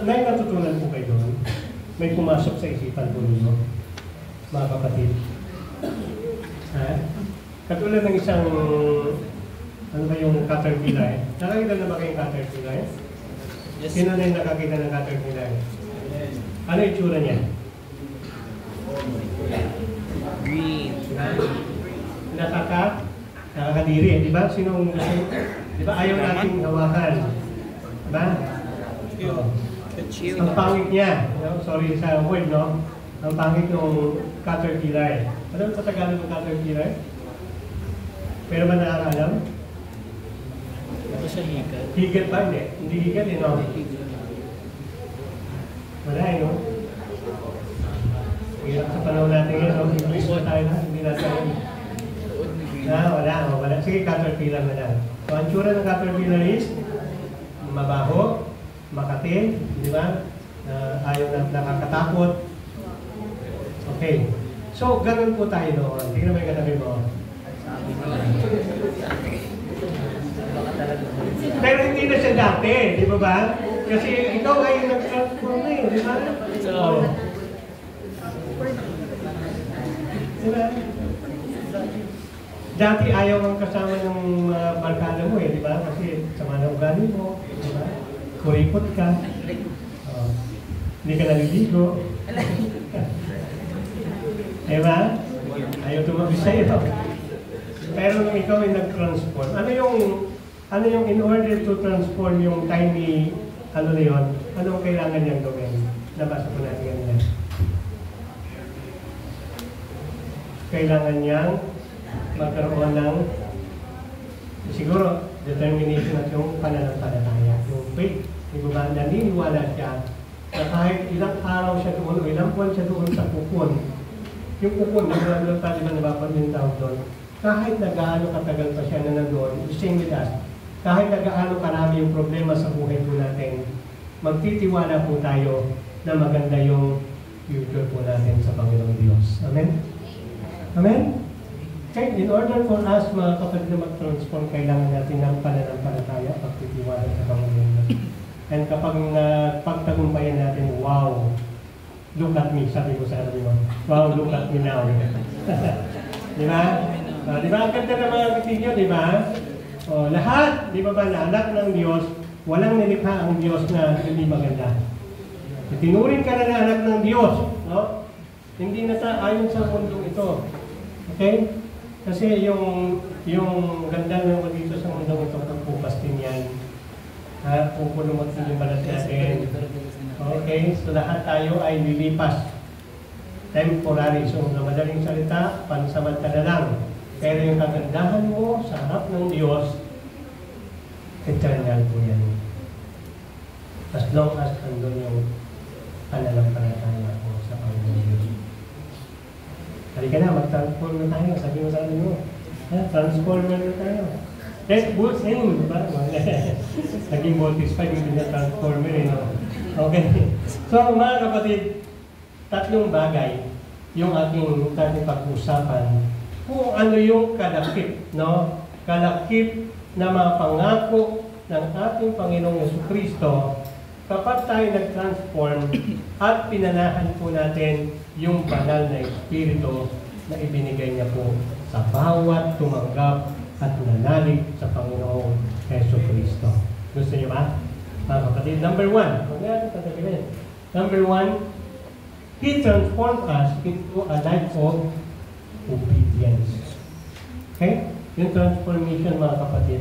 Speaker 5: May natutunan po kayo doon. May pumasok sa isipan po ninyo, mga kapatid. Katulad ng isang, ano ba yung caterpillar? Nakakita na ba kayong caterpillar? Yes. Sino na yung nakakita ng caterpillar? Ano yung tsura niya?
Speaker 6: Green.
Speaker 5: Nakakadiri, di ba? Di ba ayaw nating hawakan? Di ba? Ang pangit niya, no? Sorry sa word, no? Ang pangit ng caterpillar. Ano sa Tagalog ng caterpillar? Pero ba nakakaalam?
Speaker 3: Ito siya higat.
Speaker 5: Higat ba? Hindi higat, eh, no? Wala, eh, no? Hirap sa panahon natin ngayon, no? English ba tayo na? Hindi natin. Wala. Sige, caterpillar na lang. So, ang tsura ng caterpillar is mabaho, makati, di ba? Ayaw na nakakatakot. Okay. So, ganun po tayo noon. Tingnan mo yung katabi mo. Pero hindi na siya dati, di ba ba? Kasi ikaw ay nag-transform na eh, di ba? So, di ba? Dati ayaw kang kasama ng barkada mo eh, di ba? Kasi sama na ugali mo, di ba? Kuripot ka. Hindi ka naliligo. Di ba? Ayaw tumabi sa'yo. Pero nung ikaw ay nag-transform, ano yung in order to transform yung tiny, ano na yun, anong kailangan niyang gawin? Nabasa ko natin yan. Kailangan niyang magkaroon ng, siguro, determination at yung pananampalataya, yung faith. Di ba? Naniniwala siya na kahit ilang araw siya doon o ilang buwan siya doon sa kukun, yung kukun, naglalalo tayo na nabapan yung tawag doon, kahit na gaano katagal pa siya na nandoon, same with us, kahit na gaano karami yung problema sa buhay po natin, magtitiwala po tayo na maganda yung future po natin sa Panginoong Diyos. Amen? Amen? Okay, in order for us, mga kapatid na mag-transform, kailangan natin ng pananampalataya, pagtitiwala sa Panginoon. And kapag pagtagumpayan natin, wow, look at me, sabi ko sa mo, wow, look at me now. Di ba? Di ba? Ang ganda ng mga kapatid, di ba? Lahat, di ba ba, na anak ng Diyos, walang nilikha ang Diyos na hindi maganda. Tinuring ka na anak ng Diyos, no? Hindi na ayon sa mundong ito. Okay? Kasi yung ganda ng dito sa mundong ito, pagpupas din yan. Pupulumot din yung balat natin. Okay? So lahat tayo ay lilipas. Temporary. So na madaling salita, pansamantala lang. Pero yung kagandahan mo sa harap ng Diyos, eternal po yan. As long as andun yung pananampalataya mo sa Panginoon Diyos. Halika na, mag-transform na tayo. Sabi mo sa amin mo, transformer na tayo. Let's boost in, diba? Naging multi-spike, hindi na transformer eh, no? Okay. So, mga kapatid, tatlong bagay yung ating pag-usapan kung ano yung kalakip, no? Kalakip na mga pangako ng ating Panginoong Jesucristo kapag tayo nag-transform at pinanahan po natin yung banal na Espiritu na ibinigay niya po sa bawat tumanggap at nanalig sa Panginoong Jesucristo. Gusto niyo ba? Mga kapatid, number one, number one, He transformed us into a life of obedience. Okay? Yung transformation, mga kapatid.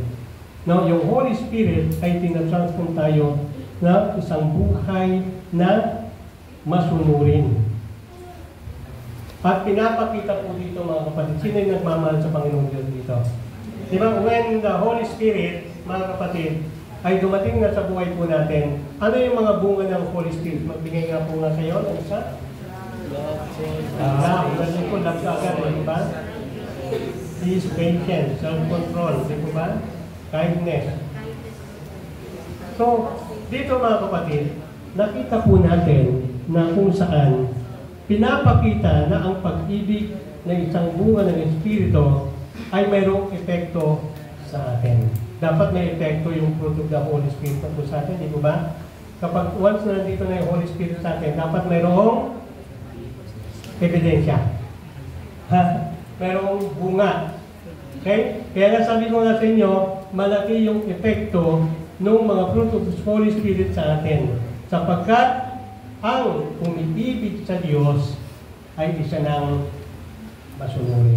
Speaker 5: Now, yung Holy Spirit ay tinatransform tayo na isang buhay na masunurin. At pinapakita po dito mga kapatid, sino yung nagmamahal sa Panginoong Diyos dito? Di ba, when the Holy Spirit, mga kapatid, ay dumating na sa buhay po natin, ano yung mga bunga ng Holy Spirit? Magbigay nga po nga kayo ng isa? Love po, love agad, di ba? Peace, patience, self-control, di ba? Kindness. So, dito mga kapatid, nakita po natin na kung saan pinapakita na ang pag-ibig ng isang bunga ng Espiritu ay mayroong epekto sa atin. Dapat may epekto yung fruit of the Holy Spirit po sa atin, di ba? Kapag once na nandito na yung Holy Spirit sa atin, dapat mayroong ebidensya. Mayroong bunga. Okay? Kaya nga sabi ko nga sa inyo, malaki yung epekto ng mga fruit of the Holy Spirit sa atin. Sapagkat ang umiibig sa Diyos ay isa ng masunurin.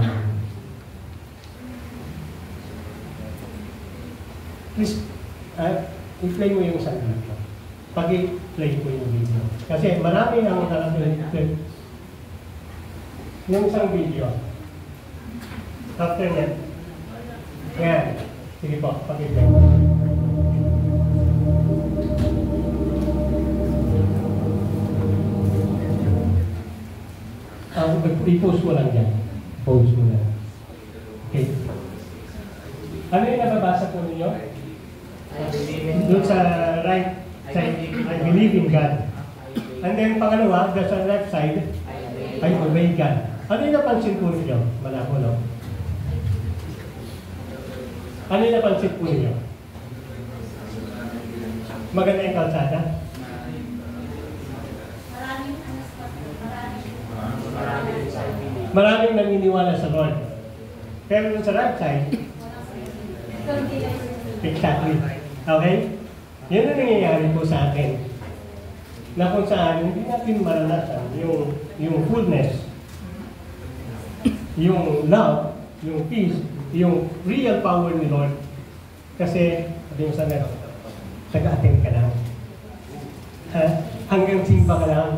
Speaker 5: Please, i-play mo yung isang video. Pag-i-play ko yung video. Kasi marami ang nakaplay. Yung isang video. After that, yan. Sige po, pag-i-play. I-post mo lang yan. Post mo lang. Okay. Ano yung nababasa po ninyo? Doon sa right side, I believe in God. And then pangalawa, doon sa left side, I obey God. Ano yung napansin po ninyo? Malabo, no? Ano yung napansin po ninyo? Maganda yung kalsada? Maraming naniniwala sa Lord. Pero sa right side, exactly. Okay? Yan ang nangyayari po sa atin. Na kung saan, hindi natin maranasan yung fullness, yung love, yung peace, yung real power ni Lord. Kasi, sabi mo sa nero, nag-attend ka lang. Hanggang simba ka lang.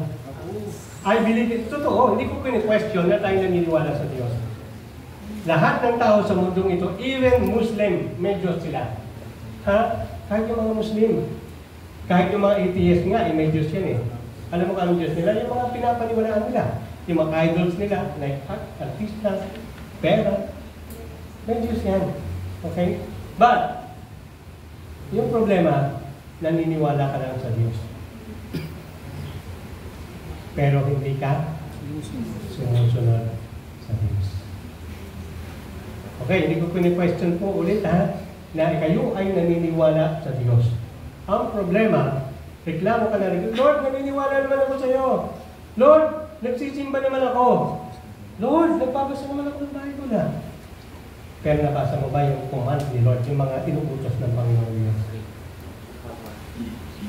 Speaker 5: I believe it. Totoo, hindi ko question na tayo naniniwala sa Diyos. Lahat ng tao sa mundong ito, even Muslim, may Diyos sila. Kahit yung mga Muslim, kahit yung mga atheist nga, may Diyos yan eh. Alam mo kung anong Diyos nila? Yung mga pinapaniwalaan nila. Yung mga idols nila, like artista, pera. May Diyos yan. Okay? But, yung problema, naniniwala ka lang sa Diyos. Pero hindi ka sumusunod sa Diyos. Okay, hindi ko question po ulit na kayo ay naniniwala sa Diyos. Ang problema, reklamo ka na rin, Lord, naniniwala naman ako sa iyo. Lord, nagsisimba naman ako. Lord, nagbabasa naman ako ng Bible na. Pero nabasa mo ba yung command ni Lord, yung mga inuutos ng Panginoon Diyos?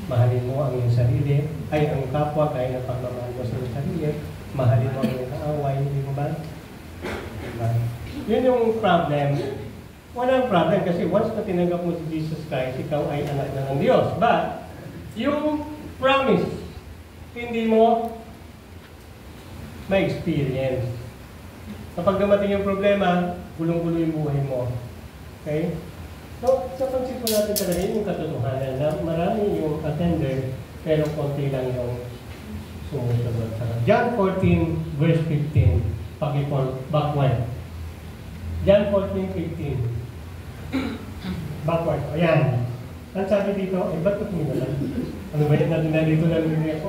Speaker 5: Mahalin mo ang iyong sarili, ay ang kapwa, kaya ng pagmamahal mo sa iyong sarili. Mahalin mo ang iyong kaaway, hindi mo ba? Diba? Yun yung problem. Walang problem kasi once na tinanggap mo si Jesus Christ, ikaw ay anak na ng Diyos. But, yung promise, hindi mo may experience. Kapag dumating yung problema, gulong-gulo yung buhay mo. Okay? So, sa pansip po natin talaga yung katotohanan na marami yung attender, pero konti lang yung sumusunod. John 14, verse 15, pag-ipon, backward. John 14:15. Backward. Ayan. Ang sabi dito, ba't ito mo naman? Ano ba yun natin na dito lang nila ako?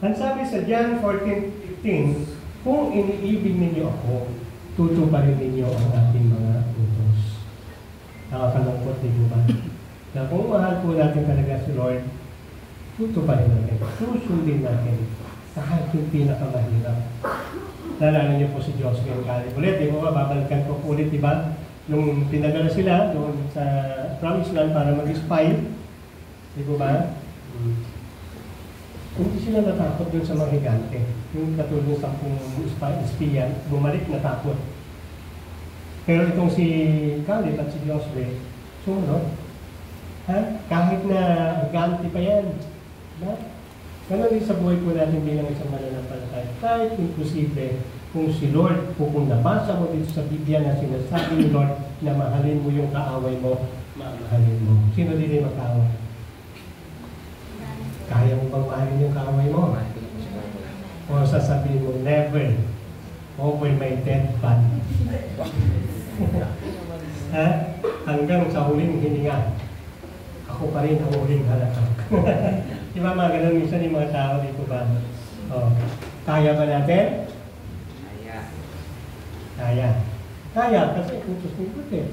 Speaker 5: Ang sabi sa John 14:15, kung iniibig ninyo ako, tutuparin ninyo ang ating mga utos. Nakakalungkot din ba? Na kung mahal po natin talaga si Lord, tutuparin natin. Susundin natin. Kahit yung pinakamahirap. Nalala niyo po si Jocelyn Caleb ulit, di ba? Babalikan ko ulit, di ba? Nung pinadala sila doon sa Promised Land para mag-spy, di ba? Hindi sila natakot doon sa mga higante. Yung katulong sa kung espiyan, bumalik natakot. Pero itong si Caleb at si Jocelyn, sumunod. Kahit na higante pa yan, diba? Ganon din sa buhay po natin bilang isang mananampalataya. Kahit imposible, kung si Lord, o kung nabasa mo dito sa Biblia na sinasabi ni Lord na mahalin mo yung kaaway mo, mamahalin mo. Sino din yung makaaway? Kaya mo bang mahalin yung kaaway mo? O sasabihin mo, never, over my dead body. Ha? Hanggang sa huling hininga, ako pa rin ang huling halakak. Di ba mga ganun minsan yung mga tao dito ba? O, kaya ba natin? Kaya kasi utos ni God eh.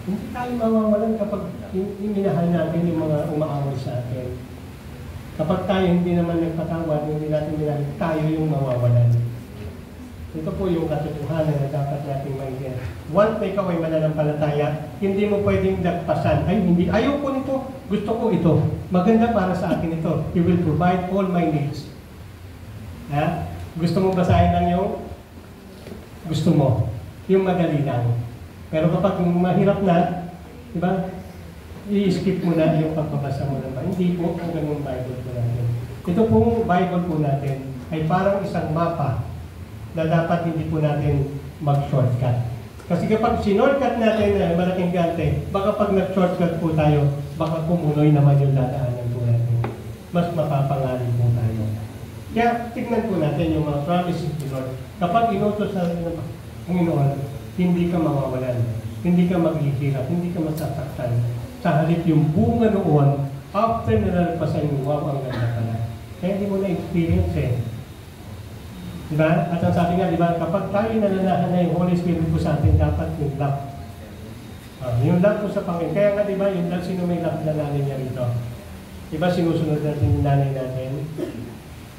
Speaker 5: Hindi tayo mawawalan kapag minahal natin yung mga umaaway sa atin. Kapag tayo hindi naman nagpatawad, hindi natin minahal, tayo yung mawawalan. Ito po yung katotohanan na dapat nating maintindihan. Once na ikaw ay mananampalataya, hindi mo pwedeng nagpasan. Ay, hindi. Ayaw ko nito. Gusto ko ito. Maganda para sa akin ito. He will provide all my needs. Ha? Gusto mo basahin lang yung gusto mo. Yung madali lang. Pero kapag mahirap na, di ba? I-skip mo na yung pagbabasa mo naman. Hindi po ang ganung Bible po natin. Ito pong Bible po natin ay parang isang mapa na dapat hindi po natin mag-shortcut. Kasi kapag sinortcut natin na malaking gante, baka pag nag-shortcut po tayo, baka kumunoy naman yung dadaanan po natin. Mas mapapangalan po tayo. Kaya tignan po natin yung mga promises ni Lord. Kapag inutos natin ng Panginoon, hindi ka mawawalan, hindi ka maghihirap, hindi ka masasaktan. Sa halip yung bunga noon, after na nalagpasan yung wow, ang ganda pala. Kaya hindi mo na-experience eh. Diba? At ang sabi nga, diba, kapag tayo nananahan na yung Holy Spirit po sa atin, dapat yung love. Yung love po sa Panginoon. Kaya nga, diba, yung love, sino may love na nanay niya rito? Diba, sinusunod natin yung nanay natin,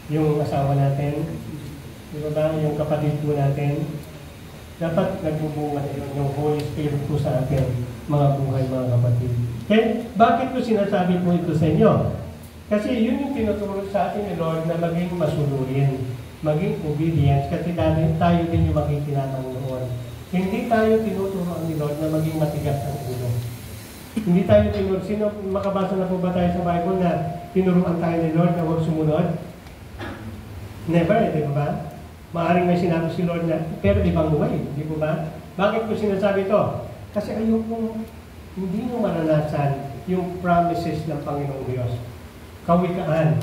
Speaker 5: yung asawa natin, diba ba, yung kapatid po natin, dapat nagbubunga na yung Holy Spirit po sa atin, mga buhay, mga kapatid. Okay? Bakit ko sinasabi po ito sa inyo? Kasi yun yung tinuturo sa atin ni Lord na maging masunurin, maging obedience, kasi tayo din yung makikinamang noon. Hindi tayo tinuturoan ni Lord na maging matigas ang ulo. Hindi tayo tinuruan. Sino, makabasa na po ba tayo sa Bible na tinuruan tayo ni Lord na huwag sumunod? Never, di ba? Maaring may sinabi si Lord na, pero ibang way, di ba? Bakit ko sinasabi ito? Kasi ayokong hindi mo maranasan yung promises ng Panginoong Diyos. Kawikaan,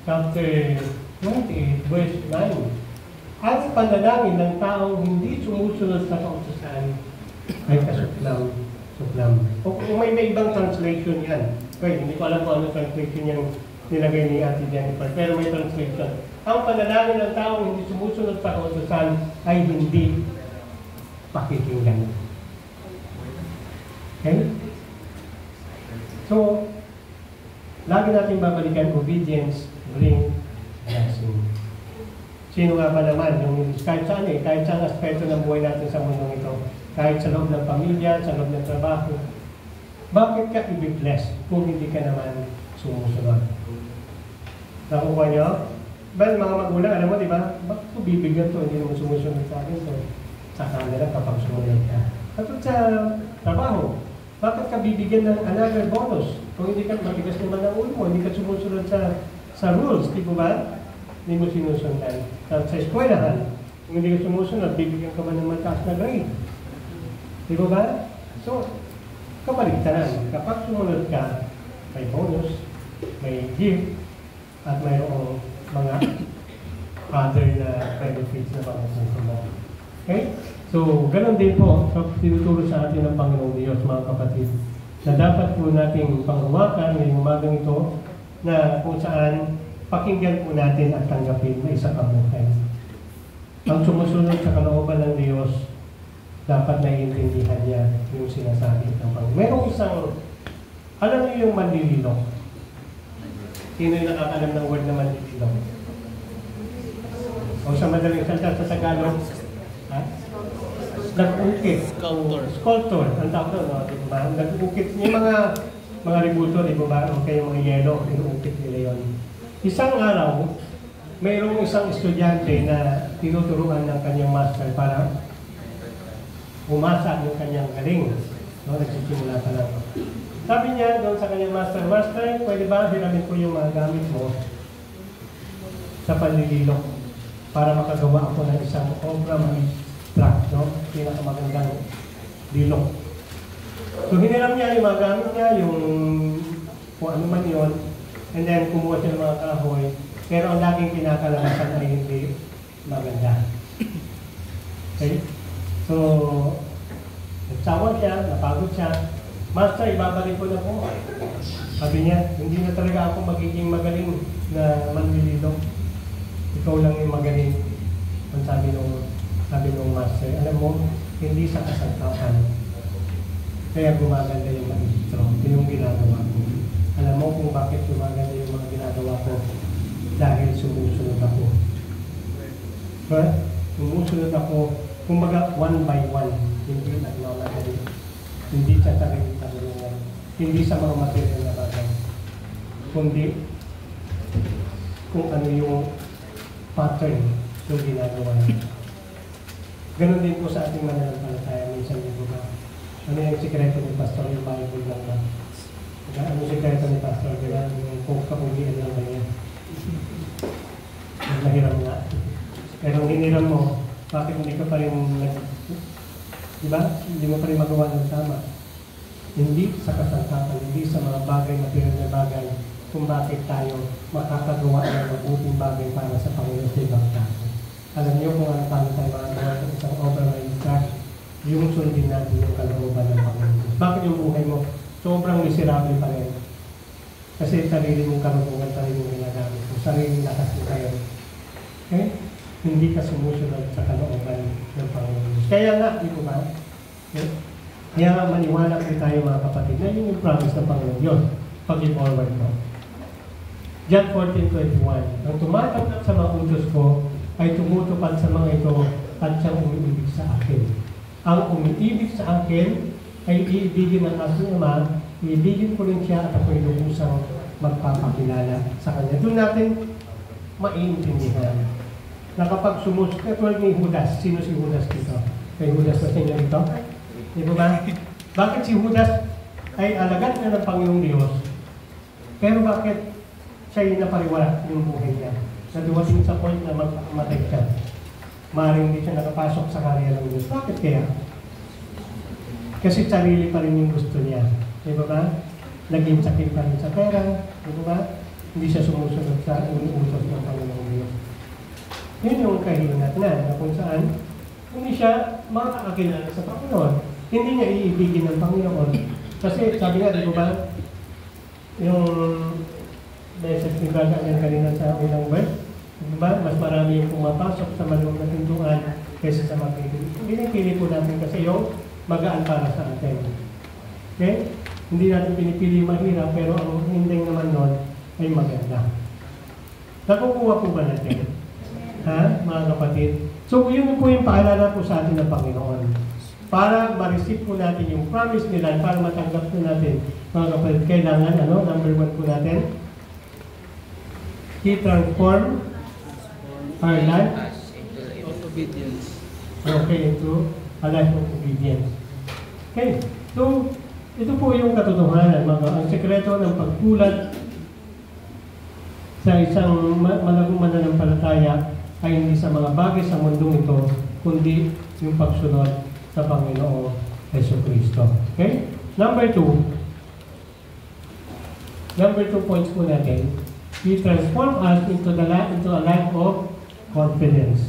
Speaker 5: chapter 28, verse 9. Ang panalangin ng taong hindi sumusunod sa kautusan ay kasuklam. O kung may ibang translation yan. Okay, hindi ko alam kung ano translation yung nilagay ni Ate Jennifer, pero may translation. Ang panalangin ng taong hindi sumusunod sa kautusan ay hindi pakikinggan. Okay? So, lagi natin babalikan, obedience bring blessing. Sino nga ba naman? Yung kahit saan kahit saan aspeto ng buhay natin sa mundong ito, kahit sa loob ng pamilya, sa loob ng trabaho, bakit ka i-bless kung hindi ka naman sumusunod? Nakuha nyo? Well, mga magulang, alam mo, di ba? Bakit ko bibigyan to? Hindi naman sumusunod sa akin to. Sa kanila kapag sumunod ka. At sa trabaho, bakit ka bibigyan ng another bonus? Kung hindi ka matigas naman ang ulo mo, hindi ka sumusunod sa rules, di ba? Hindi mo sinusundan. Sa eskwelahan, kung hindi ka sumusunod, bibigyan ka ba ng mataas na grade? Di ba? So, kabaligtaran. Kapag sumunod ka, may bonus, may gift, at mayroong mga other na benefits na pagkasunod. Okay? So, ganun din po, tinuturo sa atin ng Panginoong Diyos, mga kapatid, na dapat po nating panghawakan ngayong umagang ito na kung saan pakinggan po natin at tanggapin na isa kabuhay. Ang sumusunod sa kalooban ng Diyos, dapat naiintindihan niya yung sinasabi ng Panginoon. Mayroong isang, alam niyo yung manlililok? Sino yung nakakalam ng word na manlililok? O sa madaling salita sa Tagalog, ha? Nag-ukit. Sculptor. Ang tawag doon, no? Diba? Nag-ukit. Yung mga ributo, di ba? O kaya yung mga yelo, inuukit nila yun. Isang araw, mayroong isang estudyante na tinuturuan ng kanyang master para umasa yung kanyang galing. No, nagsisimula pa lang. Sabi niya doon sa kanyang master, Master, pwede ba hiramin ko yung mga gamit mo sa panlililok para makagawa ako ng isang obra truck, no? Pinakamagandang lilok. So hiniram niya yung mga gamit niya, yung kung ano man yun, and then kumuha siya ng mga kahoy, pero ang laging kinakalabasan ay hindi maganda. Okay? So, nagsawa siya, napagod siya. Master, ibabalik ko na po. Sabi niya, hindi na talaga ako magiging magaling na manlililok. Ikaw lang yung magaling. Ang sabi nung master, alam mo, hindi sa kasangkapan. Kaya gumaganda yung magistro. Yung ginagawa ko. Alam mo kung bakit gumaganda yung mga ginagawa ko? Dahil sumusunod ako. Right? Sumusunod ako, kumbaga one by one. Hindi nagmamadali. Hindi sa tarong-tarungan. Hindi sa mga material na bagay. Kundi kung ano yung pattern yung ginagawa niya. Ganon din po sa ating mananampalataya. Minsan din ba? Ano yung sikreto ni Pastor? Yung Bible lang ba? Ano yung sikreto ni Pastor? Yung kapugian lang ba niya? Mahiram nga. Pero hiniram mo, bakit hindi ka pa rin diba? Hindi mo pa rin magawa ng tama. Hindi sa kasangkapan, hindi sa mga bagay, material na bagay, kung bakit tayo makakagawa ng mabuting bagay para sa Panginoon sa ibang tao. Alam niyo kung ano paano tayo makagawa ng isang overnight track, yung sundin natin yung kalooban ng Panginoon. Bakit yung buhay mo sobrang miserable pa rin? Kasi sarili mong karunungan, sarili mong ginagamit mo, sarili lakas mo kayo. Okay? Hindi ka sumusunod sa kalooban ng Panginoon. Kaya nga, di ko ba? Okay? Kaya nga maniwala kayo tayo mga kapatid na yun yung promise ng Panginoon. Yun, pag-forward mo. John 14:21, ang tumatanggap sa mga utos ko ay tumutupad sa mga ito at siyang umiibig sa akin. Ang umiibig sa akin ay iibigin ng aking Ama, iibigin ko rin siya at ako'y lubusang magpapakilala sa kanya. Doon natin maintindihan na kapag katulad ni Judas, sino si Judas dito? Kay Judas na siya dito? Di ba? Bakit si Judas ay alagad na ng Panginoong Diyos, pero bakit siya yung napariwala yung buhay niya? Na dumating sa point na magpakamatay siya. Maaaring hindi siya nakapasok sa karya ng Diyos. Bakit kaya? Kasi sarili pa rin yung gusto niya. Di ba? Naging sakit pa rin sa pera. Di ba? Hindi siya sumusunod sa utos ng Panginoong Diyos. Yun yung kahilingat na kung saan hindi siya makakakilala sa Panginoon. Hindi niya iibigin ng Panginoon. Kasi sabi nga, di ba, yung message ni Brother yan kanina sa unang verse, di ba, mas marami yung pumapasok sa maluwag na pintuan kaysa sa mapili. Pinipili po natin kasi yung magaan para sa atin. Okay? Hindi natin pinipili mahirap, pero ang ending naman nun ay maganda. Nakukuha po ba natin? Ha, mga kapatid? So, yun po yung paalala po sa atin ng Panginoon. Para ma-receive po natin yung promise nila, para matanggap po natin, mga kapatid, kailangan, number 1 po natin, He transform our life
Speaker 6: of obedience.
Speaker 5: Okay, into a life of obedience. Okay, so, ito po yung katotohanan, ang sekreto ng pagkulat sa isang malagong mananampalataya ay hindi sa mga bagay sa mundong ito, kundi yung pagsunod sa Panginoong Jesucristo. Okay? Number 2 points po natin. He transform us into a life of confidence.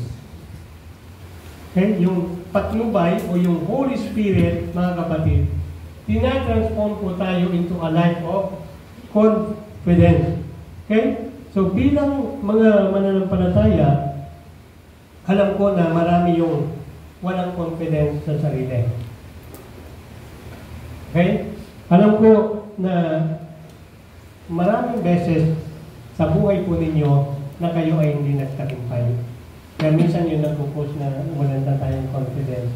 Speaker 5: Okay? Yung patnubay o yung Holy Spirit, mga kapatid, tina-transform po tayo into a life of confidence. Okay? So bilang mga mananampalataya, alam ko na marami yung walang confidence sa sarili. Okay? Alam ko na maraming beses sa buhay po ninyo na kayo ay hindi nagtagumpay. Kaya minsan yung nagpo-post na wala na tayong confidence.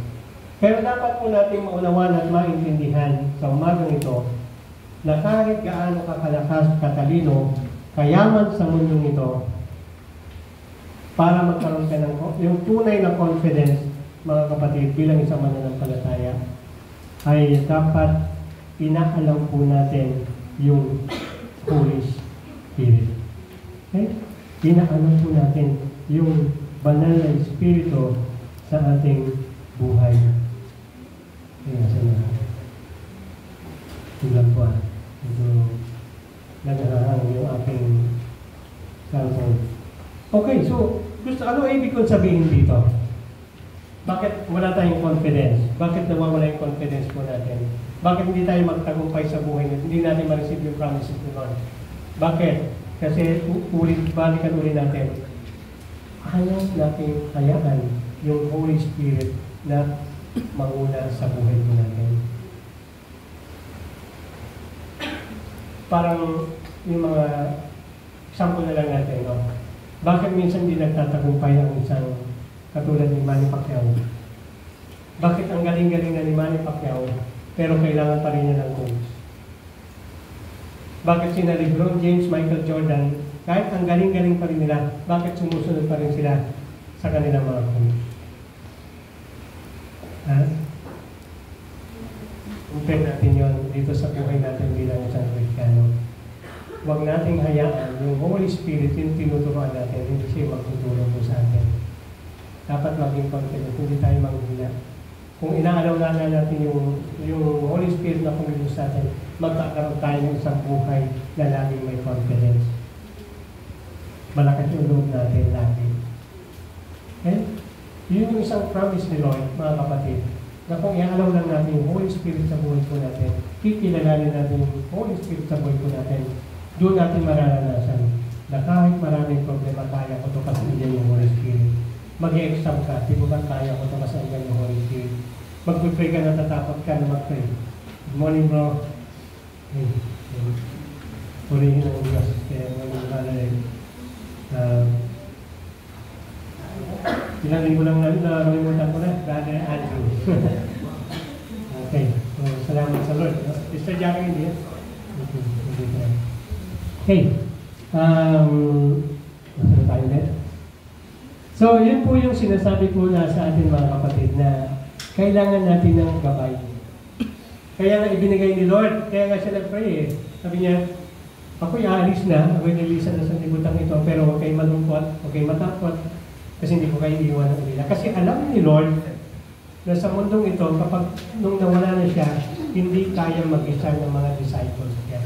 Speaker 5: Pero dapat po natin maunawan at maintindihan sa umagang ito na kahit gaano kakalakas, katalino, kayaman sa mundong ito, para magkaroon ka ng yung tunay na confidence, mga kapatid, bilang isang mananampalataya, ay dapat inaalam po natin yung Holy Spirit. Okay? Inaalam po natin yung banal na Espiritu sa ating buhay. Kaya sana. Tingnan po Ito nagarahang yung aking cellphone. Okay, so ano ibig kong sabihin dito? Bakit wala tayong confidence? Bakit nawawala yung confidence po natin? Bakit hindi tayo magtagumpay sa buhay natin? Hindi natin ma-receive yung promises ni Lord? Bakit? Kasi balikan ulit natin. Ayaw natin hayaan yung Holy Spirit na manguna sa buhay po natin. Parang yung mga example na lang natin, no? Bakit minsan hindi nagtatagumpay ang isang katulad ni Manny Pacquiao? Bakit ang galing-galing na ni Manny Pacquiao pero kailangan pa rin niya ng coach? Bakit sina LeBron James, Michael Jordan, kahit ang galing-galing pa rin nila, bakit sumusunod pa rin sila sa kanilang mga coach? Compare natin yun dito sa buhay natin bilang isang Kristiyano. Huwag nating hayaan yung Holy Spirit yung tinuturuan natin, hindi siya magtuturo po sa atin. Dapat maging confident, hindi tayo manghina. Kung inaalaw na natin yung Holy Spirit na kumilos sa atin, magkakaroon tayo ng isang buhay na laging may confidence. Malakas yung loob natin lagi. Okay? Yun yung isang promise ni Lord, mga kapatid, na kung iaalaw lang natin yung Holy Spirit sa buhay po natin, kikilalanin natin yung Holy Spirit sa buhay po natin, doon natin mararanasan na kahit maraming problema, kaya ko ito kasi nandiyan yung Holy Spirit. Mag-e-exam ka, di ba kaya ko ito kasi nandiyan yung Holy Spirit. Mag-pray ka, natatakot ka na mag-pray. Good morning, bro. Purihin ang Diyos. Kaya mag-alala ilang linggo lang nakalimutan ko na, Brother Andrew. Okay. So, salamat sa Lord. Mr. Jackie, hindi yan? Okay. Nasaan tayo ulit? So, yun po yung sinasabi ko na sa atin mga kapatid na kailangan natin ng gabay. Kaya nga ibinigay ni Lord, kaya nga siya nag-pray eh. Sabi niya, ako'y aalis na, ako'y nilisan na sa libutang ito, pero huwag kayo malungkot, huwag kayo matakot, kasi hindi ko kayo iiwan ng ulila. Kasi alam ni Lord na sa mundong ito, kapag nung nawala na siya, hindi kaya mag-isa ng mga disciples niya.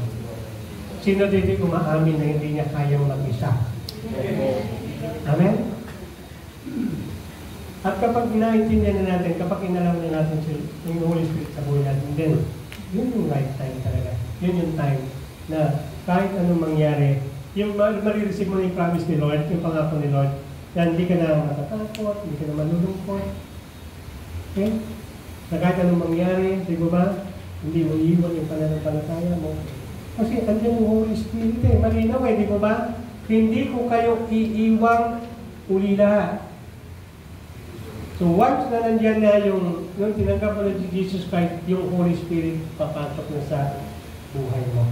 Speaker 5: Sino dito umaamin na hindi niya kayang mag-isa? Amen? At kapag naintindihan na natin, kapag inalam na natin yung Holy Spirit sa buhay natin, then, yun yung right time talaga. Yun yung time na kahit anong mangyari, yung marireceive mo yung promise ni Lord, yung pangako ni Lord, yan, hindi ka na matatakot, hindi ka na malulungkot. Okay? Na kahit anong mangyari, di ba? Hindi mo iiwan yung pananampalataya mo. Kasi andyan yung Holy Spirit eh. Malinaw eh, di ba? Hindi ko kayo iiwang ulila. So once na nandiyan na yung tinanggap mo na si Jesus Christ, yung Holy Spirit papasok na sa buhay mo.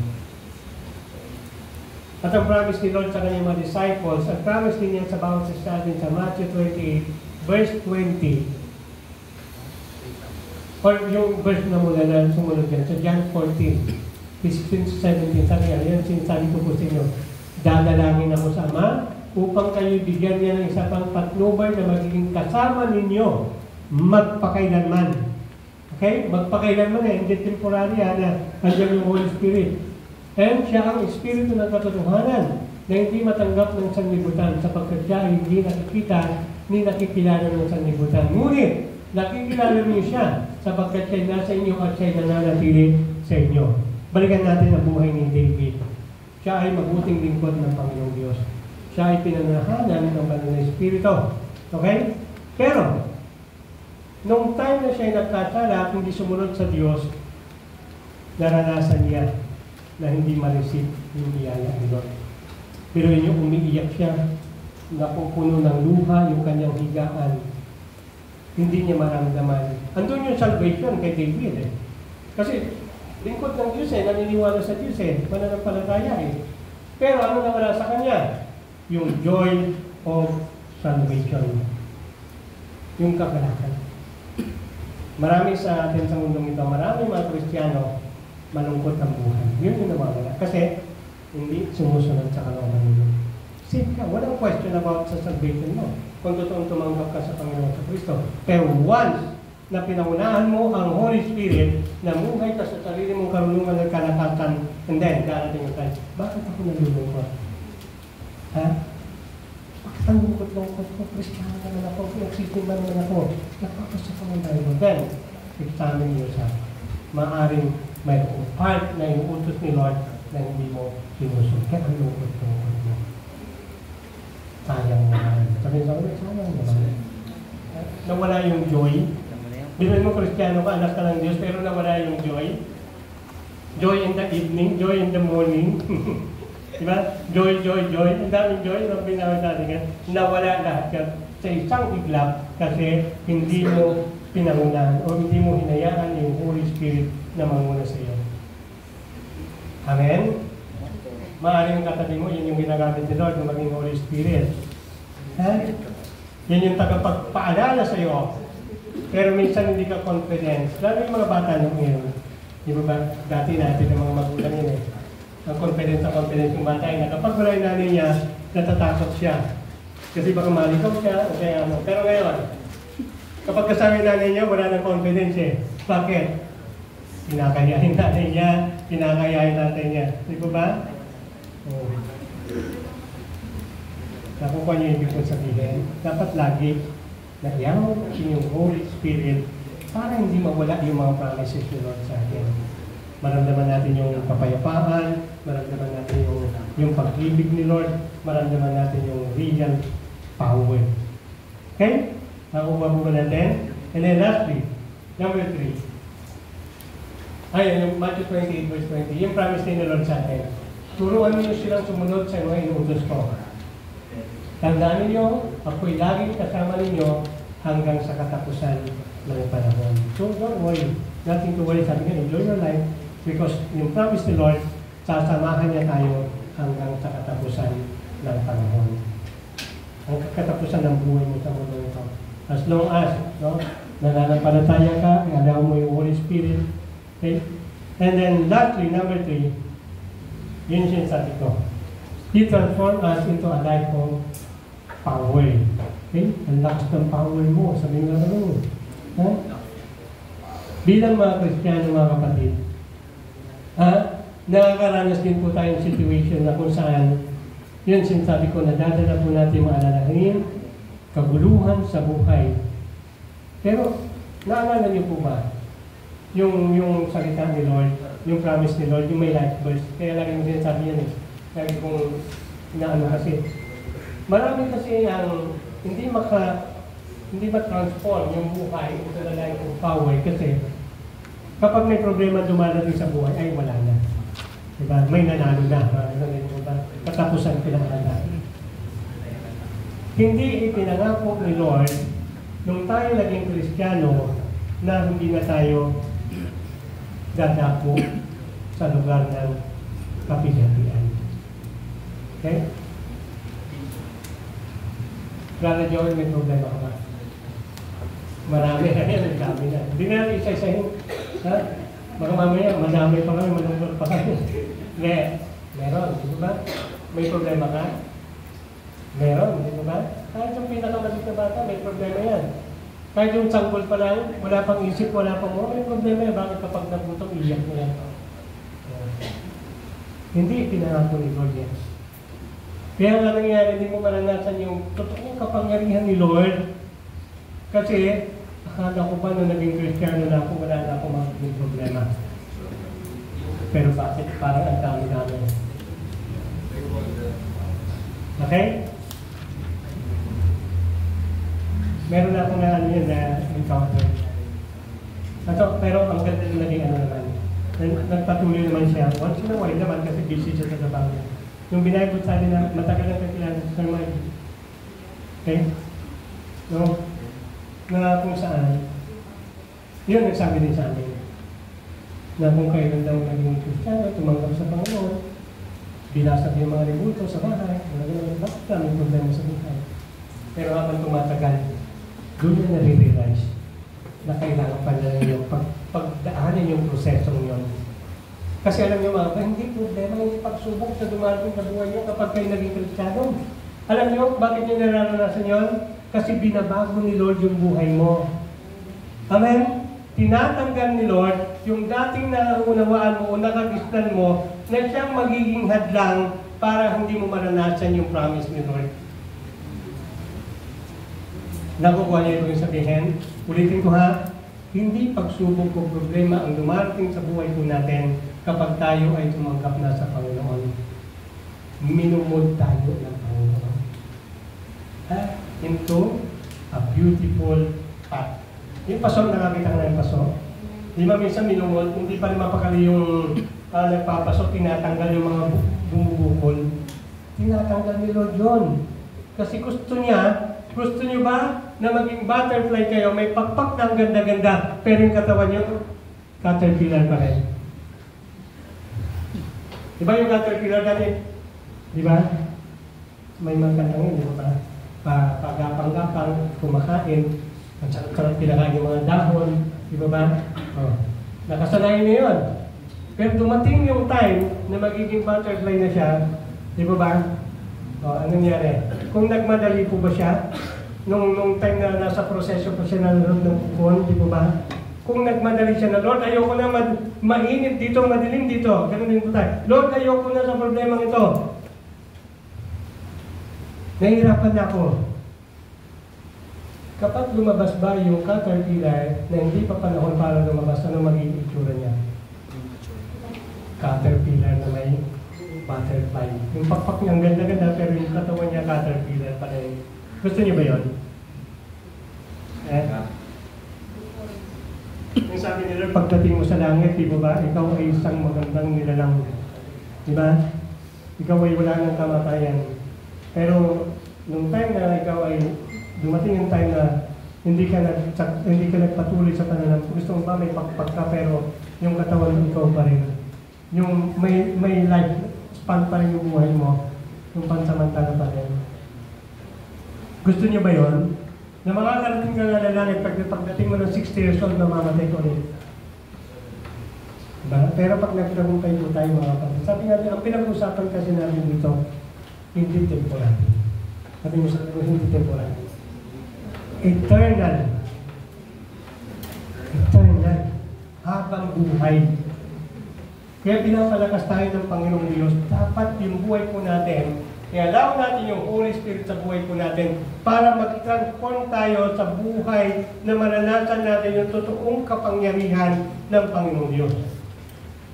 Speaker 5: At ang promise ni Lord sa kanyang mga disciples, ang promise din niya sa bawat sa atin sa Matthew 28, verse 20. Or yung verse na mula na sumunod yan, sa John 14. 16-17, sabi yan, sinasabi ko po sa inyo, dadalangin ako sa Ama upang kayo bigyan niya ng isa pang patnubay na magiging kasama ninyo magpakailanman. Okay? Magpakailanman eh, hindi temporary na andyan yung Holy Spirit. And siya ang Espiritu ng katotohanan na hindi matanggap ng sanlibutan sapagkat siya ay hindi nakikita ni nakikilala ng sanlibutan. Ngunit, nakikilala niyo siya sapagkat siya nasa inyo at siya nananatili sa inyo. Balikan natin ang buhay ni David. Siya ay mabuting lingkod ng Panginoong Diyos. Siya ay pinananahanan ng banal na Espiritu. Okay? Pero, nung time na siya ay nagkasala at hindi sumunod sa Diyos, naranasan niya na hindi ma-receive yung biyaya ni Lord. Pero yun yung umiiyak siya, napupuno ng luha yung kanyang higaan. Hindi niya maramdaman. Andun yung salvation kay David eh. Kasi, lingkod ng Diyos eh, naniniwala sa Diyos eh, mananampalataya eh. Pero ano na wala sa kanya? Yung joy of salvation. Yung kagalakan. Marami sa atin sa mundong ito, marami mga Kristiyano, malungkot ang buhay. Yun yung nawawala. Kasi, hindi sumusunod sa kalooban nila. Save ka, walang question about sa salvation mo. Kung totoong tumanggap ka sa Panginoon sa Kristo. Pero once na pinaunahan mo ang Holy Spirit, namuhay ka sa sarili mong karunungan ng kalakatan, and then, darating yung time, bakit ako nalulungkot? Ha? Bakit ang lungkot-lungkot ko? Kristiyano naman ako, nagsisimba naman ako, nagpapasok ko ng Bible. Then, examine yourself. Maaring mayroong part na inuutos ni Lord na hindi mo sinusod. Kaya ang lungkot-lungkot mo. Sayang naman. Sabihin sa ulit, sayang naman. Nawala yung joy. Bilang mo Kristiyano ka, anak ka ng Diyos, pero nawala yung joy. Joy in the evening, joy in the morning. Diba? Joy, joy, joy. Ang daming joy, ang pinawag natin. Nawala lahat yan sa isang iglap kasi hindi mo pinangunahan o hindi mo hinayaan yung Holy Spirit na manguna sa iyo. Amen? Maaaring katabi mo, yun yung ginagamit ni Lord ng maging Holy Spirit. Ha? Yan yung tagapagpaalala sa iyo. Pero minsan hindi ka confident. Lalo yung mga bata nung ngayon. Di ba ba? Dati natin ang mga magulang yun eh. Ang confidence yung bata ay na kapag wala yung nanay niya, natatakot siya. Kasi baka malikaw siya o kaya ano. Pero ngayon, kapag kasama yung nanay niya, wala ng confidence eh. Bakit? Pinakayahin nanay niya, pinakayahin natin niya. Di ba ba? Oh. Nakukuha niyo yung ibig kong sabihin. Dapat lagi na iyaw yung Holy Spirit para hindi mawala yung mga promises ni Lord sa atin. Maramdaman natin yung kapayapaan, maramdaman natin yung pag-ibig ni Lord, maramdaman natin yung real power. Okay? Nakuha mo ba natin? And then lastly, number 3. Ay, yung Matthew 28 verse 20, yung promise ni Lord sa atin. Turuan niyo silang sumunod sa mga inuutos ko. Tandaan ninyo, ako'y laging kasama ninyo hanggang sa katapusan ng panahon. So don't worry. Nothing to worry. Sabi nga, enjoy your life because yung promise ni Lord, sasamahan niya tayo hanggang sa katapusan ng panahon. Ang katapusan ng buhay mo sa mundo ito. As long as, no, nananampalataya ka, alam mo yung Holy Spirit. Okay? And then lastly, number 3, yun yung sinasabi ko. He transformed us into a life of power. Okay? Ang lakas ng power mo. Sabi nga naman. Ha? Bilang mga Kristiyano, mga kapatid, nakakaranas din po tayong situation na kung saan, yun sinasabi ko, nadadala po natin maalalahin, kaguluhan sa buhay. Pero, naalala niyo po ba? Yung salita ni Lord, yung promise ni Lord, yung may life verse. Kaya lagi mo sinasabi yan eh. Lagi kong inaano kasi. Marami kasi ang hindi ma-transform yung buhay into the life of power kasi kapag may problema dumadating sa buhay, ay wala na. Diba? May nanalo na. Diba? Katapusan pinangalan. Hindi ipinangako ni Lord nung tayo naging Kristiyano na hindi na tayo dadako sa lugar ng kapigatian. Okay? Brother Joel, may problema ka ba? Marami na yan, ang dami na. Hindi na natin isa-isahin. Ha? Baka mamaya, madami pa kami, malungkot pa kami. Meron, di ba? May problema ka? Meron, di ba? Kahit yung pinakamaliit na bata, may problema yan. Kahit yung sanggol pa lang, wala pang isip, wala pang may problema yan. Bakit kapag nagutom, iyak mo yan? Hindi pinangako ni Lord yan. Kaya nga nangyari, hindi mo maranasan yung totoong kapangyarihan ni Lord. Kasi, akala ko pa nung naging Kristiyano na ako, wala na akong magiging problema. Pero bakit? Parang ang dami namin. Okay? Meron na akong ano yun na encounter. Pero ang ganda na naging ano naman. Nagpatuloy naman siya. Once in a while naman kasi busy siya sa trabaho niya. Yung binayabot sa atin na matagal na kakilala sa Sir Mike. Okay? No? Na kung saan, yun nagsabi din sa amin. Na kung kailan daw naging Kristiyano, tumanggap sa Panginoon, binasag yung mga rebuto sa bahay, bakit may problema sa buhay. Pero habang tumatagal, doon na nare-realize na kailangan pala prosesong yon. Kasi alam niyo mga, hindi problema yung pagsubok sa dumarating sa buhay niyo kapag kayo naging Kristiyano. Alam niyo, bakit niyo nararanasan yon? Kasi binabago ni Lord yung buhay mo. Amen? Tinatanggal ni Lord yung dating naunawaan mo o nakagisnan mo na siyang magiging hadlang para hindi mo maranasan yung promise ni Lord. Nakukuha niyo ito yung sabihin. Ulitin ko ha, hindi pagsubok o problema ang dumarating sa buhay po natin kapag tayo ay tumanggap na sa Panginoon. Minumod tayo ng Panginoon. Into a beautiful path. Yung paso, nakakita ka na yung paso. Di ba minsan minumod, hindi pa rin mapakali yung nagpapaso, tinatanggal yung mga bumubukol. Tinatanggal ni Lord yun. Kasi gusto niyo ba na maging butterfly kayo, may pakpak na ang ganda-ganda, pero yung katawan niyo, caterpillar pa rin. Di ba yung caterpillar dati? Di ba? May magandang yun, di ba? Pagapang-gapang, kumakain, at saka pinakain yung mga dahon, di ba ba? Oh. Nakasanayan niyo yun. Pero dumating yung time na magiging butterfly na siya, di ba ba? O, ano nangyari? Kung nagmadali po ba siya, nung time na nasa proseso pa siya ng kukon, di ba ba? Kung nagmadali siya na, Lord, ayoko na mainit dito, madilim dito. Ganun din po tayo. Lord, ayoko na sa problemang ito. Nahihirapan na ako. Kapag lumabas ba yung caterpillar na hindi pa panahon para lumabas, ano magiging itsura niya? Caterpillar na may butterfly. Yung pakpak niya ang ganda-ganda pero yung katawan niya caterpillar pa rin. Gusto niyo ba yun? Yung sabi nila, pagdating mo sa langit, di ba, ikaw ay isang magandang nilalang. Di ba? Ikaw ay wala ng kamatayan. Pero nung time na ikaw ay dumating yung time na hindi ka nagpatuloy sa pananam. Gusto mo ba may pakpak ka pero yung katawan mo ikaw pa rin. Yung may life span pa rin yung buhay mo. Yung pansamantala pa rin. Gusto niyo ba yon? Na makakarating ka na lalangit pagdating mo ng 60 years old na mamatay ko ulit. Diba? Pero pag nagtagumpay po tayo mga kapatid, sabi natin, ang pinag-usapan kasi natin dito, hindi temporary. Sabi mo sa hindi temporary. Eternal. Eternal. Habang buhay. Kaya pinapalakas tayo ng Panginoong Diyos. Dapat yung buhay po natin, i-allow natin yung Holy Spirit sa buhay po natin para mag-transform tayo sa buhay na maranasan natin yung totoong kapangyarihan ng Panginoong Diyos.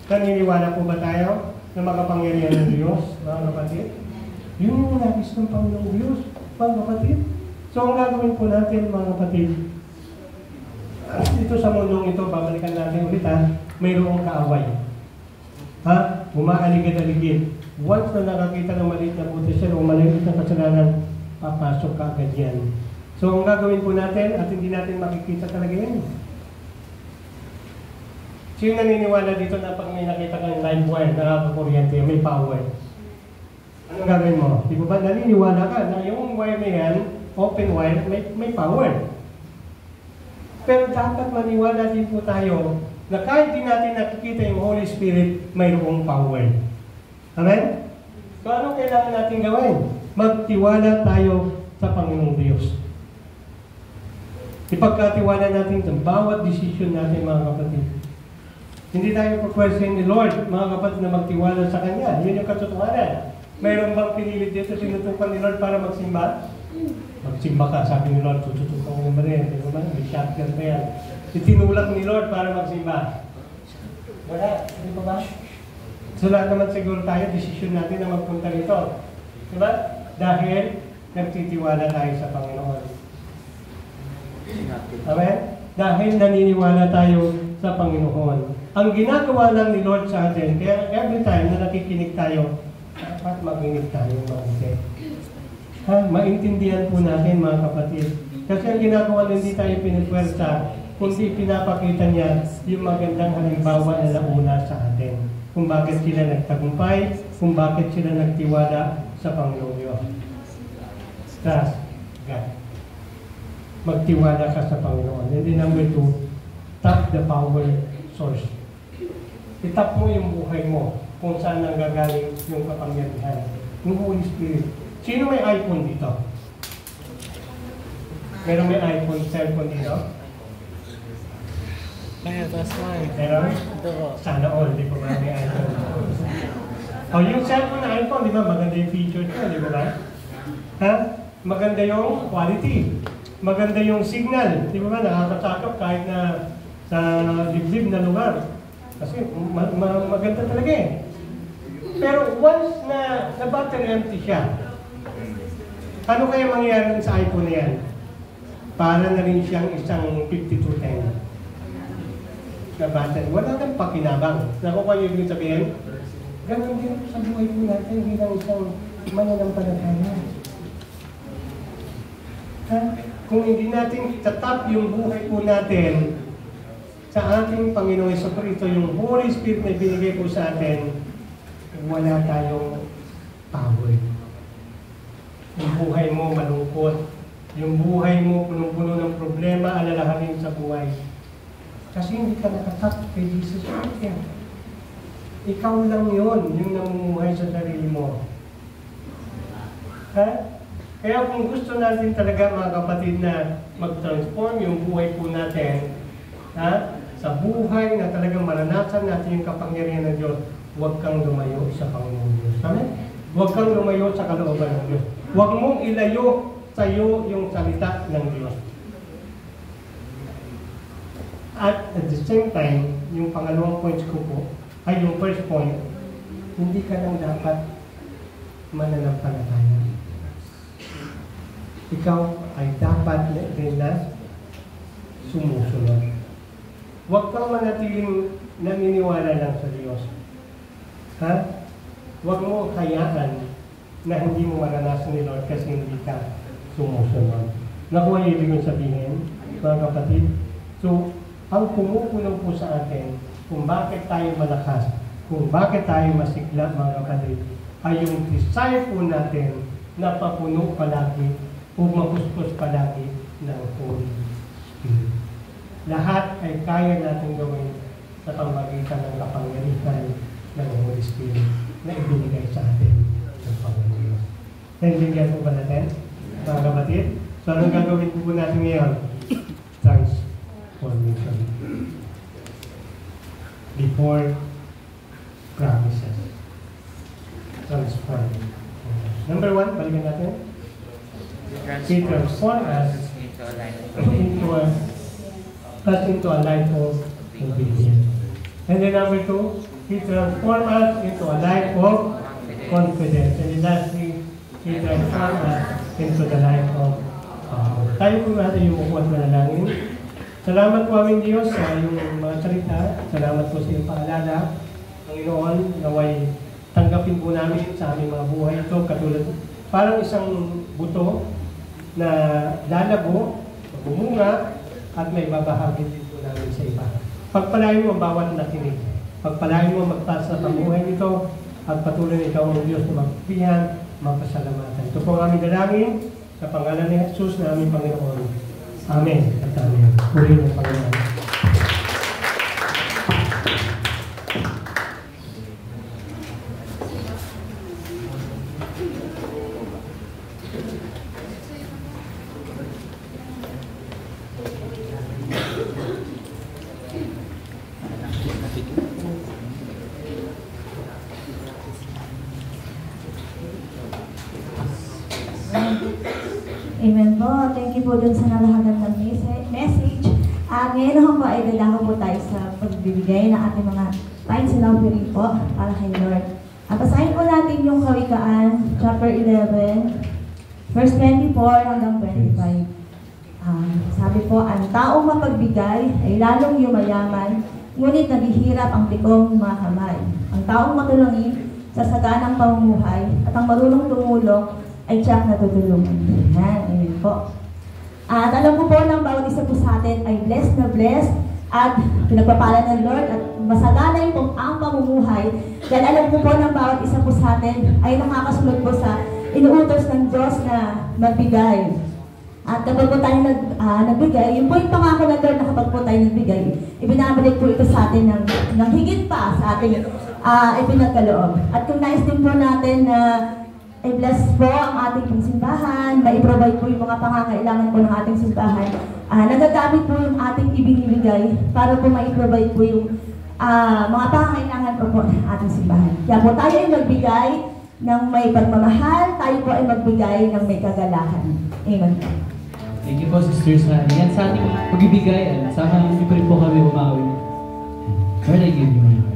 Speaker 5: Naniniwala po ba tayo na makapangyarihan ng Diyos, mga kapatid? Yun yung nabis ng Panginoong Diyos, mga kapatid. So, ang gagawin po natin, mga kapatid, dito sa mundong ito, babalikan natin ulit mayroong kaaway. Umaaligid-aligid. Once na nakakita ng maliit na potensyal o maliit na kasalanan, papasok ka agad yan. So, ang gagawin po natin, at hindi natin makikita talaga yan. Sino naniniwala dito na pag may nakita kang live wire, nakakakuryente, may power? Anong gagawin mo? Di ba naniniwala ka na yung wire na yan, open wire, may power. Pero dapat maniwala din po tayo na kahit di natin nakikita yung Holy Spirit, mayroong power. Amen? So ano kailangan natin gawin? Magtiwala tayo sa Panginoong Diyos. Ipagkatiwala natin sa bawat desisyon natin, mga kapatid. Hindi tayo pupwersahin ni Lord, mga kapatid, na magtiwala sa Kanya. Yun yung katotohanan. Mayroon bang pinilit dito, sinutukan ni Lord para magsimba? Magsimba ka, sabi ni Lord, tututukan mo naman rin. May shotgun pa yan. Itinulak ni Lord para magsimba. Wala, hindi pa ba? So lahat naman siguro tayo, desisyon natin na magpunta rito. Diba? Dahil nagtitiwala tayo sa Panginoon. Amen? Dahil naniniwala tayo sa Panginoon. Ang ginagawa lang ni Lord sa atin, kaya every time na nakikinig tayo, dapat makinig tayo mabuti. Maintindihan po natin, mga kapatid. Kasi ang ginagawa na hindi tayo pinipwersa, kundi pinapakita niya yung magandang halimbawa na nauna sa atin. Kung bakit sila nagtagumpay, kung bakit sila nagtiwala sa Panginoon Diyos. Trust God. Magtiwala ka sa Panginoon. And then number 2, tap the power source. Itap mo yung buhay mo kung saan nanggagaling yung kapangyarihan. Yung Holy Spirit. Sino may iPhone dito? Meron may iPhone, cellphone dito?
Speaker 6: That's mine.
Speaker 5: Meron? Sana all, di ba ba may iPhone? O yung cellphone na iPhone, di ba maganda yung feature niya, di ba ba? Ha? Maganda yung quality. Maganda yung signal. Di ba ba? Nakakatakot kahit na sa liblib na lugar. Kasi maganda talaga eh. Pero once na battery empty siya, ano kaya mangyayari sa iPhone na yan? Para na rin siyang isang 5210 na battery. Wala kang pakinabang. Nakuha niyo yung sabihin? Ganun din sa buhay po natin bilang isang mananampalataya. Ha? Kung hindi natin tatap yung buhay po natin sa ating Panginoon Jesucristo, yung Holy Spirit na binigay po sa atin, wala tayong power. Yung buhay mo malungkot, yung buhay mo punong-puno ng problema, alalahanin sa buhay. Kasi hindi ka nakatap kay Jesus Christ. Ikaw lang yun, yung namumuhay sa sarili mo. Ha? Kaya kung gusto natin talaga mga kapatid na mag-transform yung buhay po natin, ha? Sa buhay na talagang maranasan natin yung kapangyarihan ng Diyos, huwag kang lumayo sa Panginoon Diyos. Amen? Huwag kang lumayo sa kalooban ng Diyos. Huwag mong ilayo sa iyo yung salita ng Diyos. At the same time, yung pangalawang points ko po, ay yung first point, hindi ka lang dapat mananampalataya. Ikaw ay dapat rin na sumusunod. Huwag kang manatiling naniniwala lang sa Diyos. Ha? Huwag mo hayaan na hindi mo maranasan ni Lord kasi hindi ka sumusunod. Nakuha yung ibig kong sabihin, mga kapatid. So, ang pumupuno po sa atin, kung bakit tayo malakas, kung bakit tayo masigla, mga kapatid, ay yung desire po natin na papuno palagi o mapuspos palagi ng Holy Spirit. Lahat ay kaya natin gawin sa pamagitan ng kapangyarihan ng Holy Spirit na ibinigay sa atin ng Panginoon. Naintindihan po ba natin, mga kapatid? So, anong gagawin po natin ngayon? Transformation. Before promises. Transforming. Number one, balikan natin. He transformed us into a life of obedience. And then number two, He transformed us into a life of confidence. And then lastly, He transformed us into the life of power. Tayo po natin yung bukuan manalangin. Salamat po aming Diyos sa iyong mga salita. Salamat po sa iyong paalala. Panginoon, naway tanggapin po namin sa aming mga buhay ito katulad parang isang buto na lalago, bumunga, at may babahagi din po namin sa iba. Pagpalain mo ang bawat nakinig. Pagpalain mo ang magtaas na pamuhay nito at patuloy na ikaw ang Diyos na magpihan, magpasalamatan. Ito po ang aming dalangin sa pangalan ni Jesus na aming Panginoon. Amen. At amen. Purihin ang Panginoon.
Speaker 7: Amen po. Thank you po dun sa nalahagan ng message. At ngayon naman po ay dadako po tayo sa pagbibigay ng ating mga tithes and offering po para kay Lord. At basahin po natin yung Kawikaan, chapter 11, verse 24 hanggang 25. Sabi po, ang taong mapagbigay ay lalong yumayaman, ngunit naghihirap ang tikong mga kamay. Ang taong matulungin sa saganang pamumuhay at ang marunong tumulong ay tiyak na tutulungan. Ayan, amen po. At alam ko po ng bawat isa po sa atin ay blessed na blessed at pinagpapala ng Lord at masaganay po ang pamumuhay. Dahil alam ko po ng bawat isa po sa atin ay nakakasunod po sa inuutos ng Diyos na magbigay. At kapag po tayo nagbigay, yun po yung pangako na Lord na kapag po tayo nagbigay, ibinabalik po ito sa atin ng higit pa sa ating ipinagkaloob. At kung nais din po natin na i-bless po ang ating pong simbahan, ma-provide po yung mga pangangailangan po ng ating simbahan, nagagamit po yung ating ibinibigay para po ma-provide po yung mga pangangailangan po ng ating simbahan. Kaya po tayo ay magbigay ng may pagmamahal, tayo po ay magbigay ng may kagalakan. Amen.
Speaker 3: Thank you po, Sister Sally. Yan sa ating pagbibigay, sama niyo pa rin po kami umawi. Lord, I give you my heart.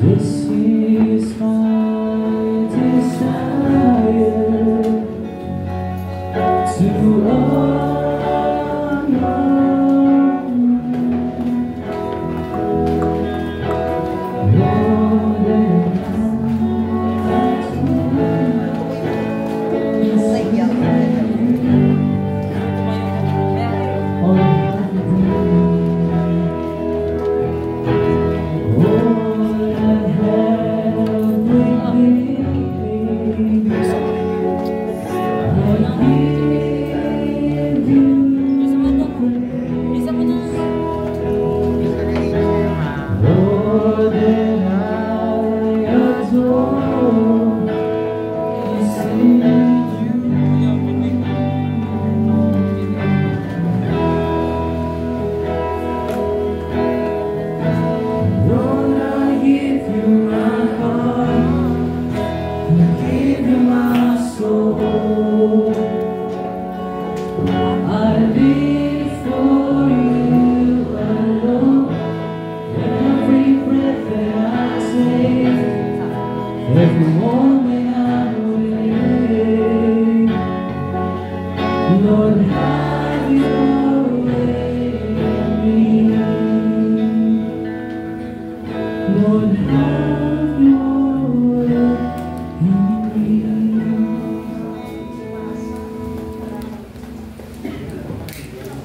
Speaker 3: This is my desire to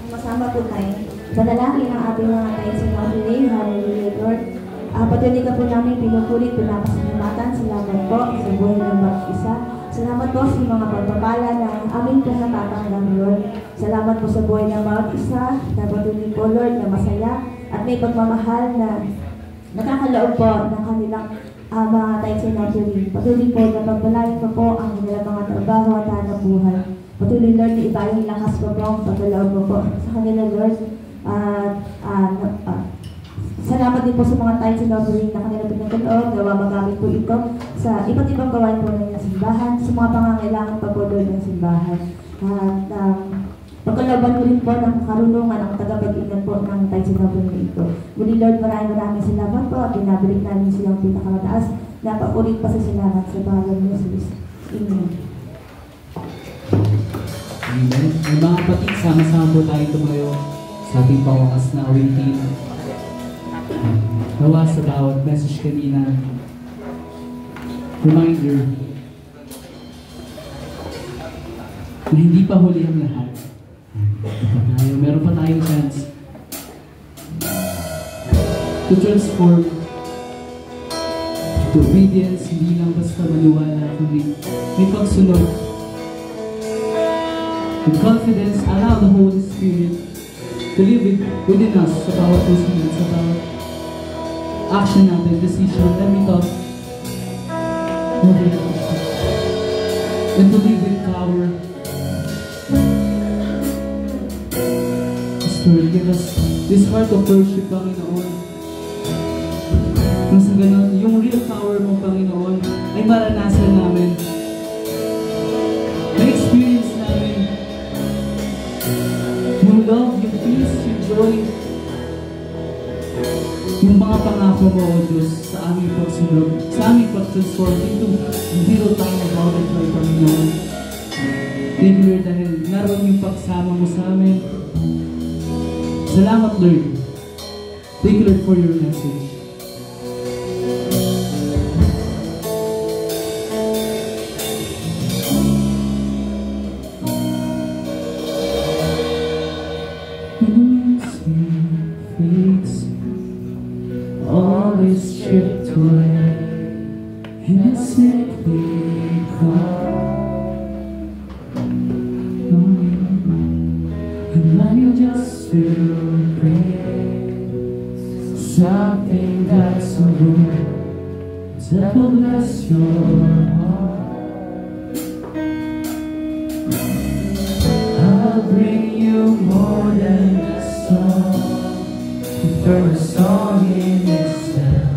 Speaker 7: Masama po tayo. Panalangin ang ating mga tayo sa Panginoon. Hallelujah, Lord. Patuloy ka po namin pinupulit, pinapasalamatan. Salamat po sa buhay ng bawat isa. Salamat po sa mga pagpapala na aming pinatatanggap, Lord. Salamat po sa buhay ng bawat isa. Na patuloy po, Lord, na masaya at may pagmamahal na nakakaloob po ng kanilang mga tayo sa Panginoon. Patuloy po na pagpalain ko po ang kanilang mga trabaho at hanap buhay. Patuloy, Lord, na iba yung lakas ko po, pagkaloob ko po sa kanila, Lord. Salamat din po sa mga tayo sa Panginoon na kanila pinagkaloob. Gawa magamit po ito sa iba't ibang gawain po ng simbahan, sa mga pangangailangan pa po doon ng simbahan. At pagkalooban ko rin po ng karunungan ang tagapag-ingat po ng tayo sa Panginoon ito. Muli, Lord, maraming salamat po at binabalik namin silang pinakamataas. Napapulit pa sa salamat sa pangalan ni Jesus. Amen.
Speaker 3: Amen. May mga kapatid, sama-sama po tayo tumayo sa ating pawakas na awitin. Nawa sa bawat message kanina. Reminder na hindi pa huli ang lahat. Meron pa tayong chance to transform to obedience, hindi lang basta maniwala, kundi may pagsunod. With confidence, allow the Holy Spirit to live within us sa bawat puso, sa bawat action natin, decision, and we thought, and to live with power. Lord, give us this heart of worship, Panginoon. Nang sa ganun, yung real power mo, Panginoon, ay maranasan namin. Ma-experience namin yung love, yung peace, yung joy, yung mga pangako mo, O Diyos, sa aming pagsunod, sa aming pag-transform into zero time about it, Lord, Panginoon. Thank you, Lord, dahil naroon yung pagsama mo sa amin. Salamat, Lord. Thank you, Lord, for your message. all is stripped away, and I simply come. And I need just to pray something that's so good that will bless your heart. I'll bring you more than a song. Prefer a song in itself.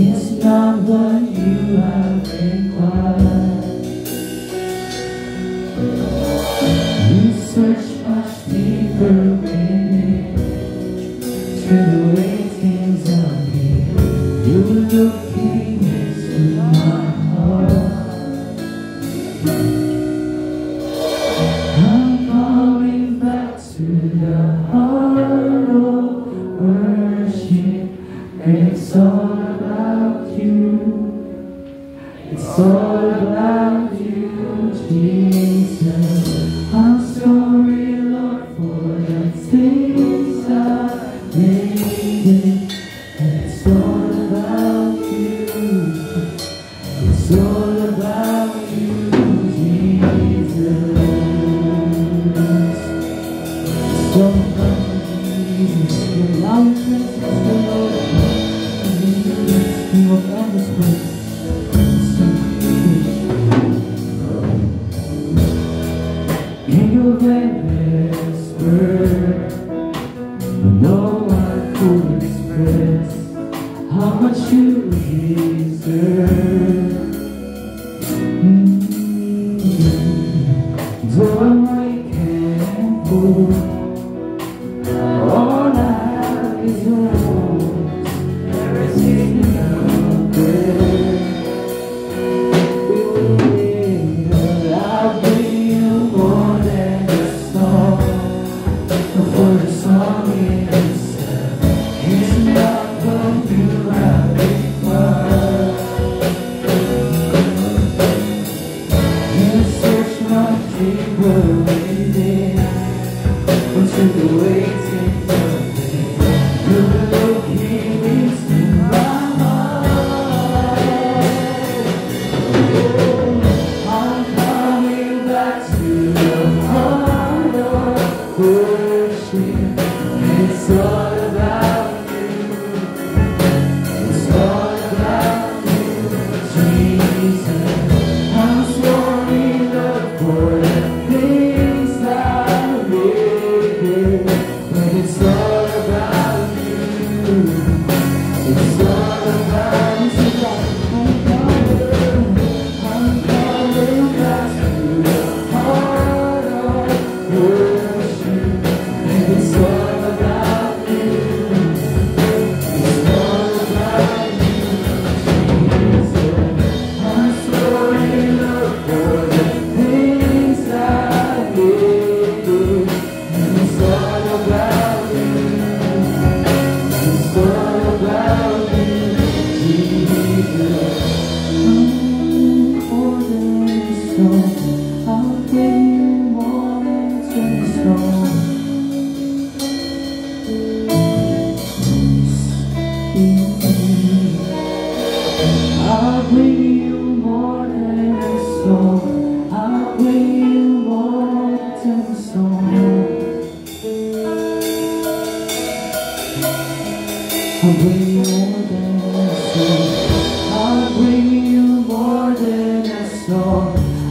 Speaker 3: It's not what you have required. You search much deeper within, through the way things appear. You were looking into my heart. I'm coming back to the heart of worship, and it's all about you. It's all about you, Jesus. I'm sorry, Lord, for the things I made. And it's all about you. It's all about you, Jesus. It's all about Jesus. Your love presence, the Lord. You will end this place. In your endless word, but no one could express how much you deserve. Though I'm weak and poor, all I have is yours. Everything out there. I'll bring you more than a song. For the song in itself, it's not what you have required. You search much deeper within, until the waiting of it. You're looking into my heart. I'm coming back to the heart of worship. It's all about you. It's all about you, Jesus. I'm sorry, Lord, for the things I did, but it's all about you. It's all about you. I'm coming back to the heart of worship. It's all about you. It's all about you, Jesus. I'm sorry, Lord, for the things I did. And it's all about you. It's all about you, Jesus. More than a song, I'll bring you more than a song. I'll bring you more than a song. I'll bring you more than a song. I'll bring you more than a song. I'll bring you more than a song.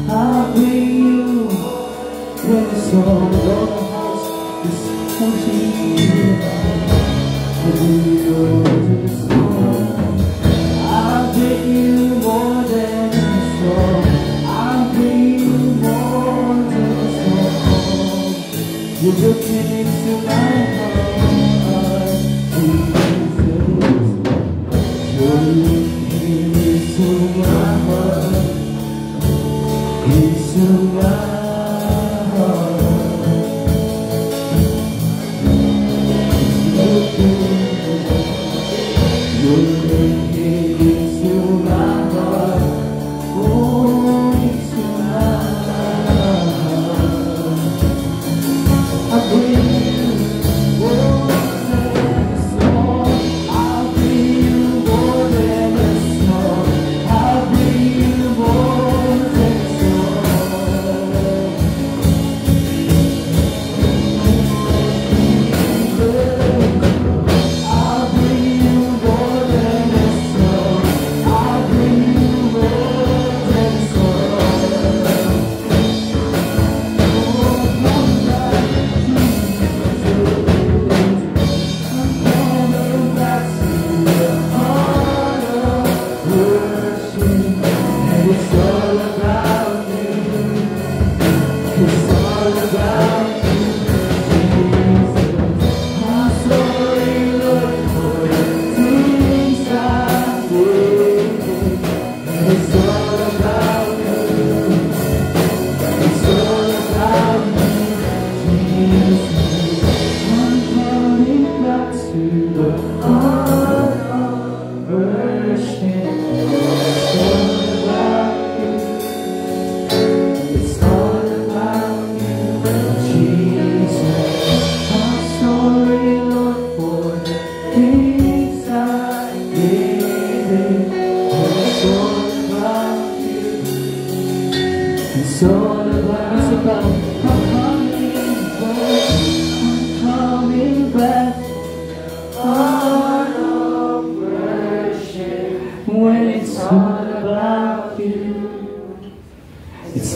Speaker 3: I'll bring you more than a song. Lord, the house is touching. I'll bring you more than a song. I'll bring you more than a song. I'll bring you more than a song. You're looking into my heart, Jesus. You're looking into my heart, into my heart. You're looking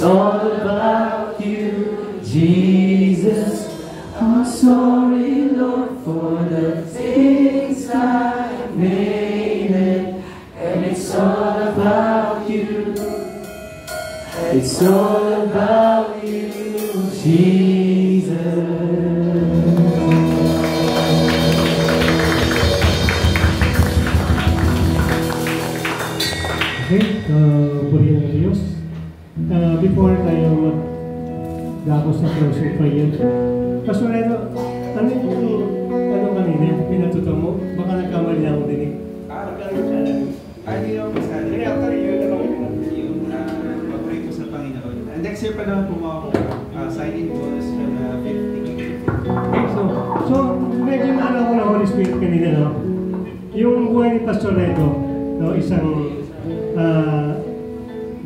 Speaker 3: It's all about you, Jesus. I'm sorry, Lord, for the things I made it. And it's all about you. It's all about you, Jesus.
Speaker 5: Okay, purihan ng Diyos. Before tayo mag-gapos sa closing prayer, Pastorero, ano yung kanina, pinatuto mo? Baka nagkamali lang ako dinig.
Speaker 4: Hindi naman masali.
Speaker 5: Hindi, actually, yun na lang
Speaker 4: Yung mag-pray po sa Panginoon. Next year pa naman po ako sign-in bonus for 50.
Speaker 5: Okay, so medyo naano ko na Holy Spirit kanina, no? Yung buhay ni Pastorero, no, isang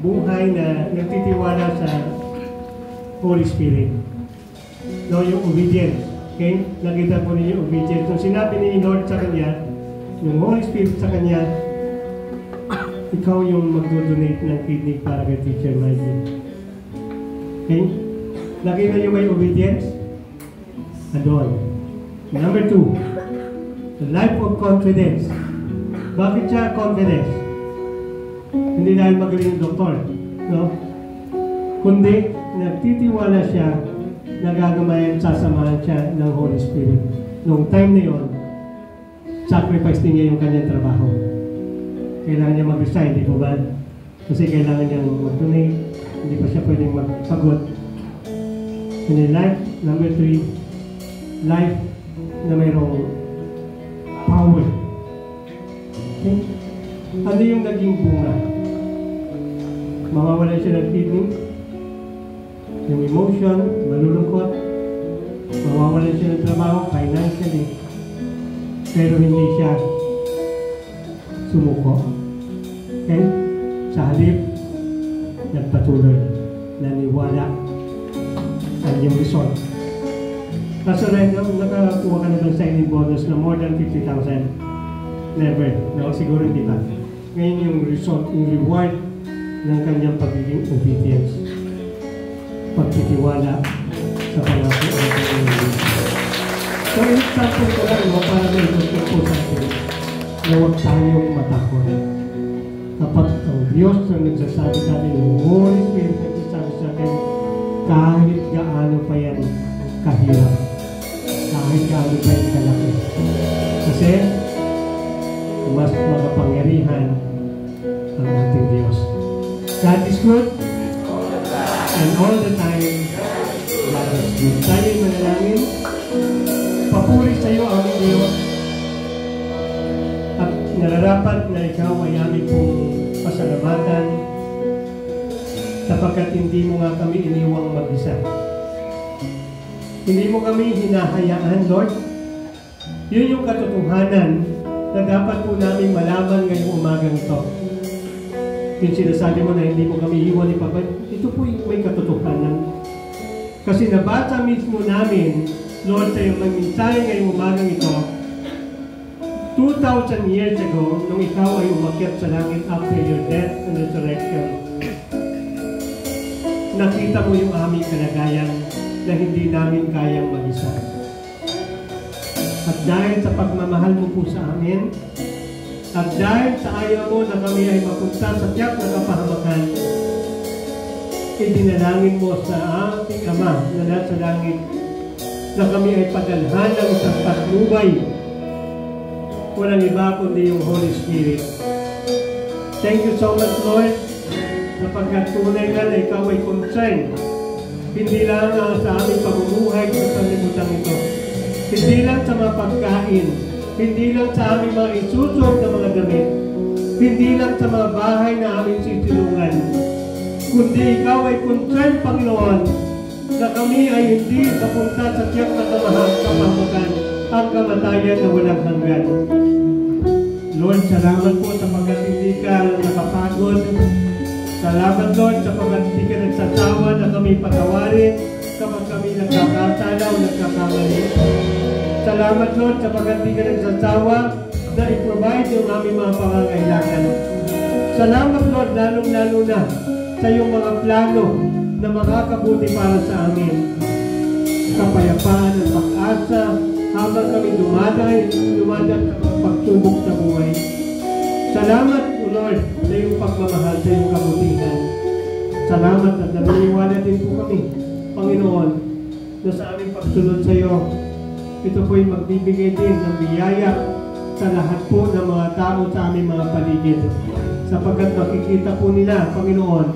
Speaker 5: buhay na nagtitiwala sa Holy Spirit. No, yung obedience. Okay? Nakita po ninyo yung obedience. Nung sinabi ni Lord sa kanya, yung Holy Spirit sa kanya, ikaw yung magdo-donate ng kidney para kay Teacher Mikey. Okay? Nakita nyo ba yung obedience? Andun. Number 2, the life of confidence. Bakit siya confidence? Hindi dahil magaling yung doktor, no? Kundi nagtitiwala siya na gagamayan, sasamahan siya ng Holy Spirit. Noong time na yun, sacrifice din niya yung kanyang trabaho. Kailangan niya mag-resign, di po ba? Kasi kailangan niya mag-donate, hindi pa siya pwedeng magpagod. And then life, number 3, life na mayroong power. Okay? Ano yung naging bunga? Mawawalan siya ng kidney, yung emotion, malulungkot, mawawalan siya ng trabaho, financially, pero hindi siya sumuko. Okay? Sa halip, nagpatuloy, naniwala, ang yung result. Kaso rin, nakakuha ka na ng signing bonus na more than 50,000. Never. No, siguro hindi pa. Ngayon yung result, yung reward ng kanyang pagiging obedience. Pagtitiwala sa pangako ng kanyang Diyos. So, example ko lang, no, para may gusto po sa atin na huwag tayong matakot. Kapag ang Diyos ang nagsasabi sa atin, yung Holy Spirit nagsasabi sa atin, kahit gaano pa yan kahirap, kahit gaano pa yan kalaki. Kasi, mas makapangyarihan ang ating Diyos. God is good, and all the time, God is good. Tayo yung manalangin, papuri sa iyo ang Diyos, at nararapat na ikaw ay aming pong pasalamatan, sapagkat hindi mo nga kami iniwang mag-isa. Hindi mo kami hinahayaan, Lord. Yun yung katotohanan na dapat po namin malaman ngayong umagang ito. Yung sinasabi mo na hindi mo kami iwan ipabay, ito po yung may katotohanan. Kasi nabasa mismo namin, Lord, sa iyong mensahe ngayong umagang ito, 2,000 years ago, nung ikaw ay umakyat sa langit after your death and resurrection, nakita mo yung aming kalagayan na hindi namin kayang mag-isa. At dahil sa pagmamahal mo po sa amin, at dahil sa ayaw mo na kami ay mapunta sa tiyak na kapahamakan, idinalangin mo sa ating Ama na nasa langit na kami ay padalhan ng isang patnubay. Walang iba kundi yung Holy Spirit. Thank you so much, Lord, sapagkat tunay ka na ikaw ay concerned. Hindi lang sa aming pamumuhay sa sanlibutan ito. Hindi lang sa mga pagkain, hindi lang sa aming mga isusok na mga damit, hindi lang sa mga bahay na aming sisilungan, kundi ikaw ay concerned, Panginoon, na kami ay hindi papunta sa tiyak na kapahamakan ang kamatayan na walang hanggan. Lord, salamat po sapagkat hindi ka nakapagod. Salamat, Lord, sapagkat hindi ka nagsasawa na kami patawarin kapag kami nagkakasala o nagkakamali. Salamat, Lord, sapagkat hindi ka nagsasawa na i-provide yung aming mga pangangailangan. Salamat, Lord, lalong-lalo na sa iyong mga plano na makakabuti para sa amin. Kapayapaan at pag-asa habang kami dumadaan sa pagsubok sa buhay. Salamat, O Lord, sa iyong pagmamahal, sa iyong kabutihan. Salamat at naniniwala din po kami, Panginoon, na sa aming pagsunod sa iyo, ito po'y magbibigay din ng biyaya sa lahat po ng mga tao sa aming mga paligid. Sapagkat makikita po nila, Panginoon,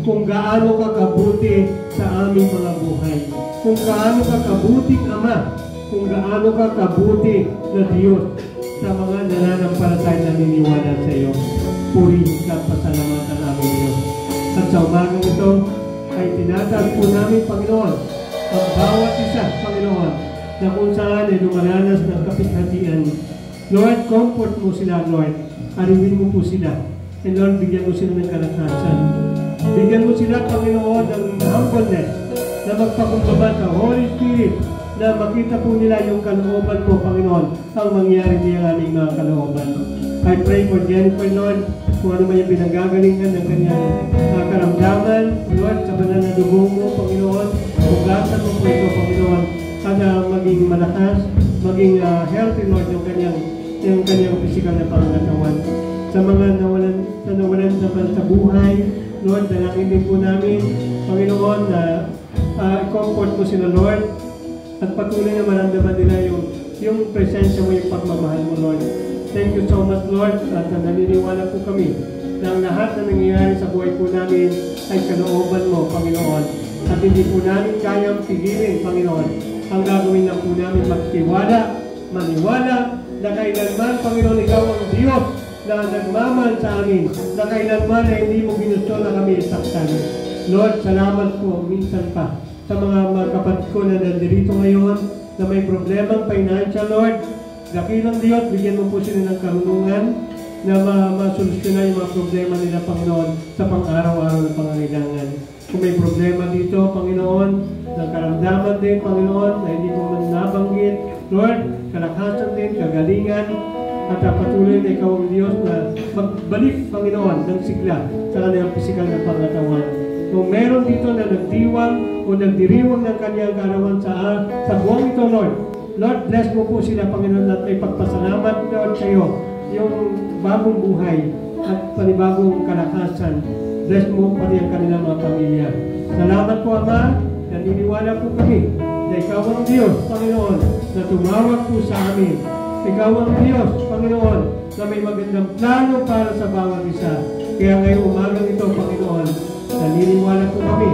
Speaker 5: kung gaano ka kabuti sa aming mga buhay. Kung gaano ka kabuting Ama, kung gaano ka kabuti na Diyos sa mga nananampalatay na naniniwala sa iyo. Purihin at pasalamatan namin Diyos. At sa umagang ito ay tinataas po namin, Panginoon, ang bawat isa, Panginoon, na kung saan ay lumaranas ng kapighatian. Lord, comfort mo sila, Lord. Ariwin mo po sila. And Lord, bigyan mo sila ng kalakasan. Bigyan mo sila, Panginoon, ng humbleness na magpakumbaba sa Holy Spirit na makita po nila yung kalooban mo, Panginoon, ang mangyari niya aming mga kalooban. I pray for Jennifer, Lord, kung ano man yung pinanggagalingan ng kanyang karamdaman, Lord, sa banal na dugo mo, Panginoon, hugasan mo po ito, Panginoon, at maging malakas, maging healthy, Lord, yung kanyang physical na pangangatawan. Sa mga nawalan naman sa buhay, Lord, dalangin din po namin, Panginoon, na comfort mo sila, Lord, at patuloy na maramdaman nila yung presensya mo, yung pagmamahal mo, Lord. Thank you so much, Lord, at naniniwala po kami na ang lahat na nangyayari sa buhay po namin ay kalooban mo, Panginoon. At hindi po namin kayang pigilin, Panginoon. Ang gagawin lang po namin magtiwala, maniwala, na kailanman, Panginoon, ikaw ang Diyos na nagmamahal sa amin, na kailanman na hindi mo ginusto na kami isaktan. Lord, salamat po minsan pa sa mga kapatid ko na nandito ngayon na may problemang financial, Lord. Dakilang Diyos, bigyan mo po sila ng karunungan na masolusyonan yung mga problema nila, Panginoon, sa pang-araw-araw na pangangailangan. Kung may problema dito, Panginoon, ng karamdaman din, Panginoon, na hindi mo man nabanggit, Lord, kalakasan din, kagalingan, at patuloy na ikaw ang Diyos na magbalik, Panginoon, ng sigla sa kanyang pisikal na pangatawan. Kung meron dito na nagdiwang o nagdiriwang ng kanyang kaarawan sa buwang ito, Lord, Lord, bless mo po sila, Panginoon, at ay pagpasalamat, Lord, sa iyo, yung bagong buhay at panibagong kalakasan. Bless mo pati ang kanilang mga pamilya. Salamat po, Ama. Naniniwala po kami na ikaw ang Diyos, Panginoon, na tumawag po sa amin. Ikaw ang Diyos, Panginoon, na may magandang plano para sa bawat isa. Kaya ngayong umagang ito, Panginoon, naniniwala po kami.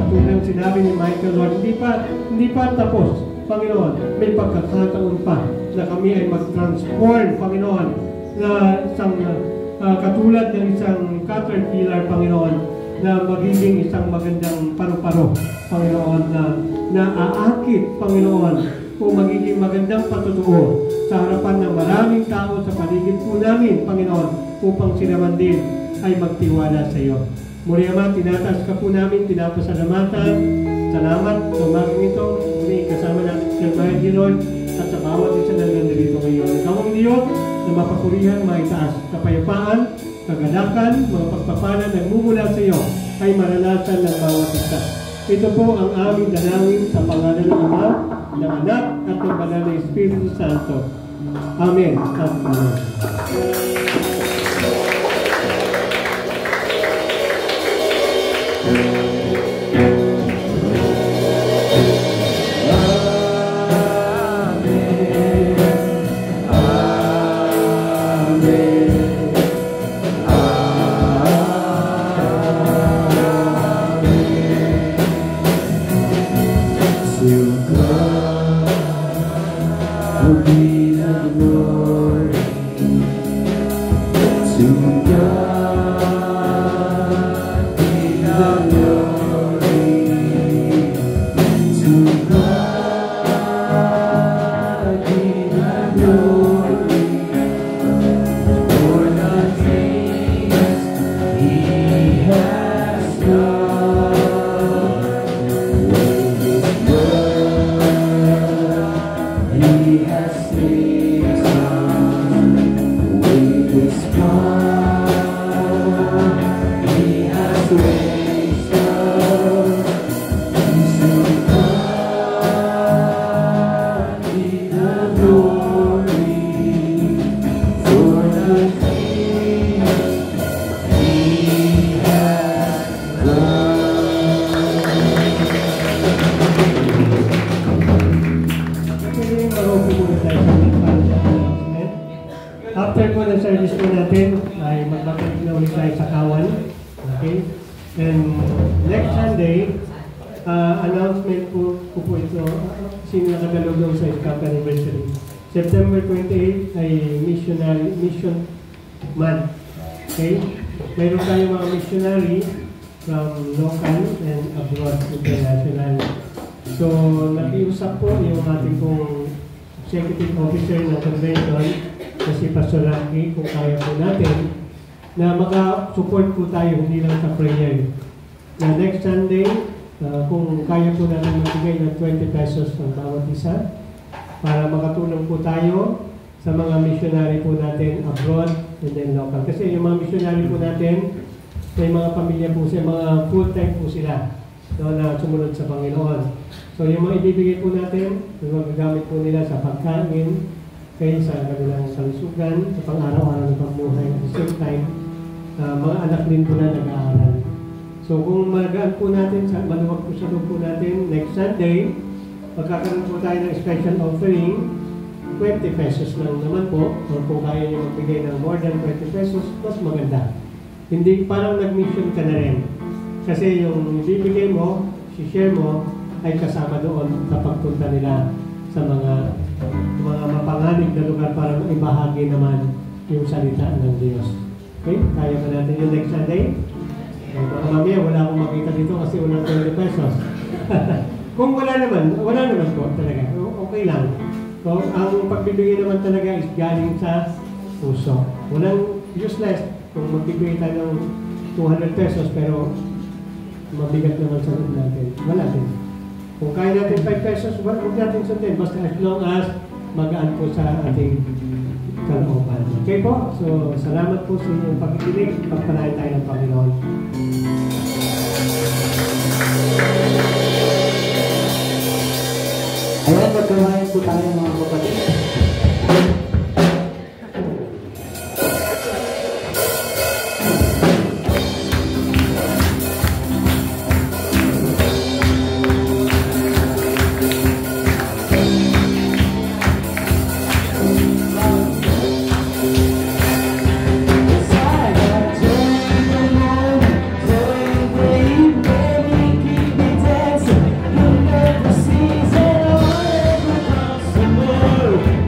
Speaker 5: Tulad sinabi ni Michael, Lord, hindi pa tapos. Panginoon, may pagkakataon pa na kami ay mag-transform, Panginoon, na isang katulad ng isang caterpillar, Panginoon, na magiging isang magandang paru-paro, Panginoon, na aakit, Panginoon, kung magiging magandang patutuo sa harapan ng maraming tao sa paligid po namin, Panginoon, upang sila man din ay magtiwala sa iyo. Muli, Ama, tinataas ka po namin, pinapasalamatan. Salamat sa umagang ito. Muli, kasama natin sa Almighty Lord at sa bawat isa na nandito ngayon. Ikaw ang Diyos na mapapurihan, maitaas. Kapayapaan, kagalakan, mga pagpapalan na nagmumula sa iyo ay maranasan ng bawat isa. Ito po ang aming dalangin sa pangalan ng Ama, ng Anak, at ng Banal na Espiritu Santo. Amen. Amen.
Speaker 8: He has saved us with His power.
Speaker 5: po ng service po natin ay magbabalik na ulit tayo sa Kawan. Okay? And next Sunday, announcement po ito, sino nakadalo doon sa Scout Anniversary. September 28 ay mission month. Okay? Mayroon tayong mga missionary from local and abroad, international. So, nakiusap po yung ating pong executive officer ng convention na si Pastor Rocky, kung kaya po natin, na maka-support po tayo, hindi lang sa prayer. Na next Sunday, kung kaya po natin magbigay ng 20 pesos ng bawat isa, para makatulong po tayo sa mga missionary po natin abroad and then local. Kasi yung mga missionary po natin, may mga pamilya po sila, mga full-time po sila na sumunod sa Panginoon. So yung mga ibibigay po natin, yung magagamit po nila sa pagkain, kaya sa kanilang kalusugan, sa pang-araw-araw ng pamumuhay. At the same time, mga anak din po na nag-aaral. So kung magaan po natin, maluwag po sa loob po natin, next Sunday, magkakaroon po tayo ng special offering, 20 pesos lang naman po, o kung kaya nyo magbigay ng more than 20 pesos, mas maganda. Hindi parang nag-mission ka na rin. Kasi yung ibibigay mo, share mo, ay kasama doon sa pagpunta nila sa mga mapanganib na lugar para ibahagi naman yung salita ng Diyos. Okay? Kaya ba natin yung next Sunday? Baka mamaya wala akong makita dito kasi walang 20 pesos. Kung wala naman po talaga. Okay lang. So, ang pagbibigay naman talaga is galing sa puso. Walang useless kung magbibigay tayo ng 200 pesos pero mabigat naman sa loob natin. Wala din. Kung kaya natin 5 pesos, huwag natin sundin. Basta as long as magaan po sa ating kalooban. Okay po? So, salamat po sa inyong pagkikinig. Pagpalain tayo ng Panginoon.
Speaker 3: Ayan, magkamayan po tayo mga kapatid.
Speaker 1: Season, all across the world.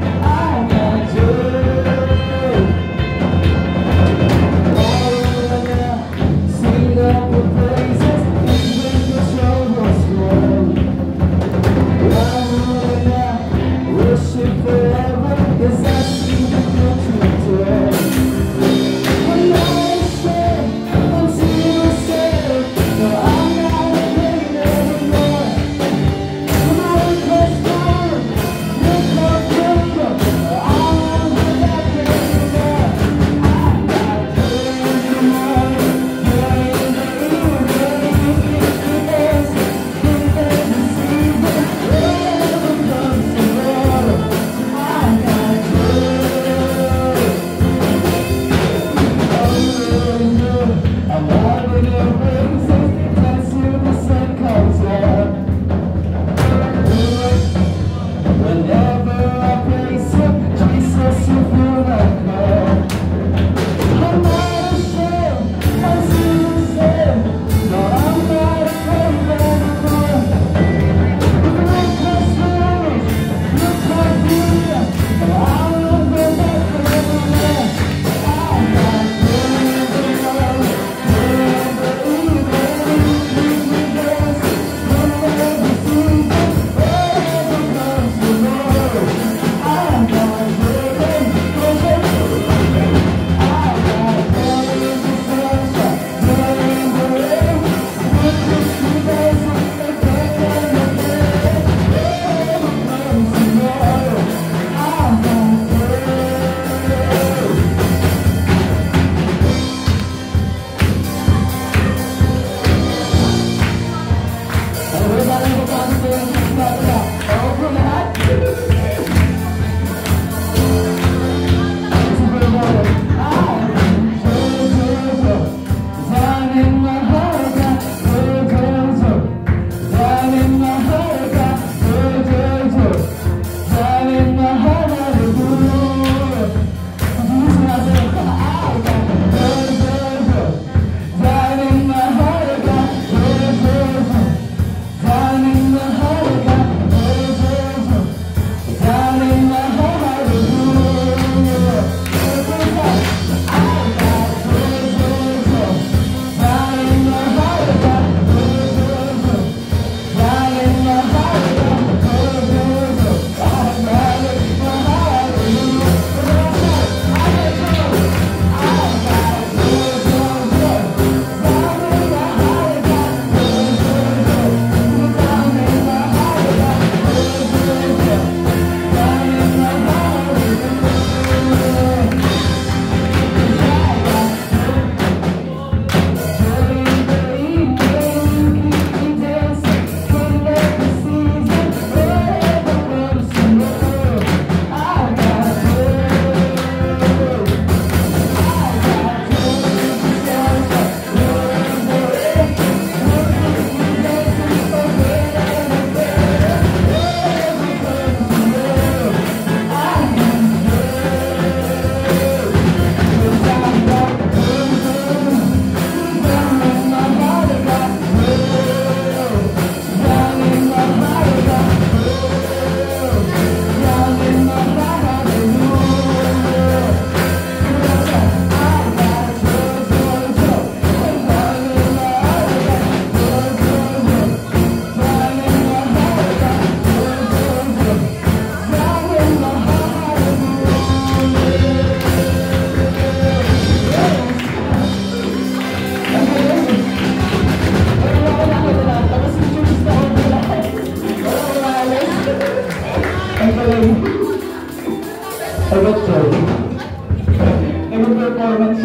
Speaker 3: good performance.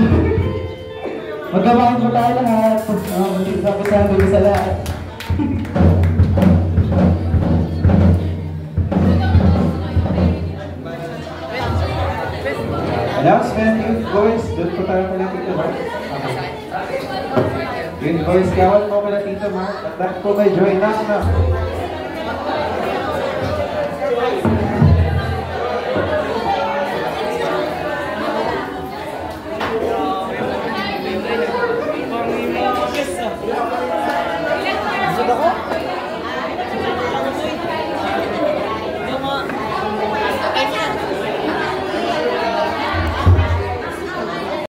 Speaker 3: Magkamain po tayo lahat. Sabi ko sa lahat.
Speaker 4: Announcement, Youth Boys, doon po tayo pala Tito Mark. Youth Boys, kawal mo pala Tito Mark. At dahil po may Joy Knock.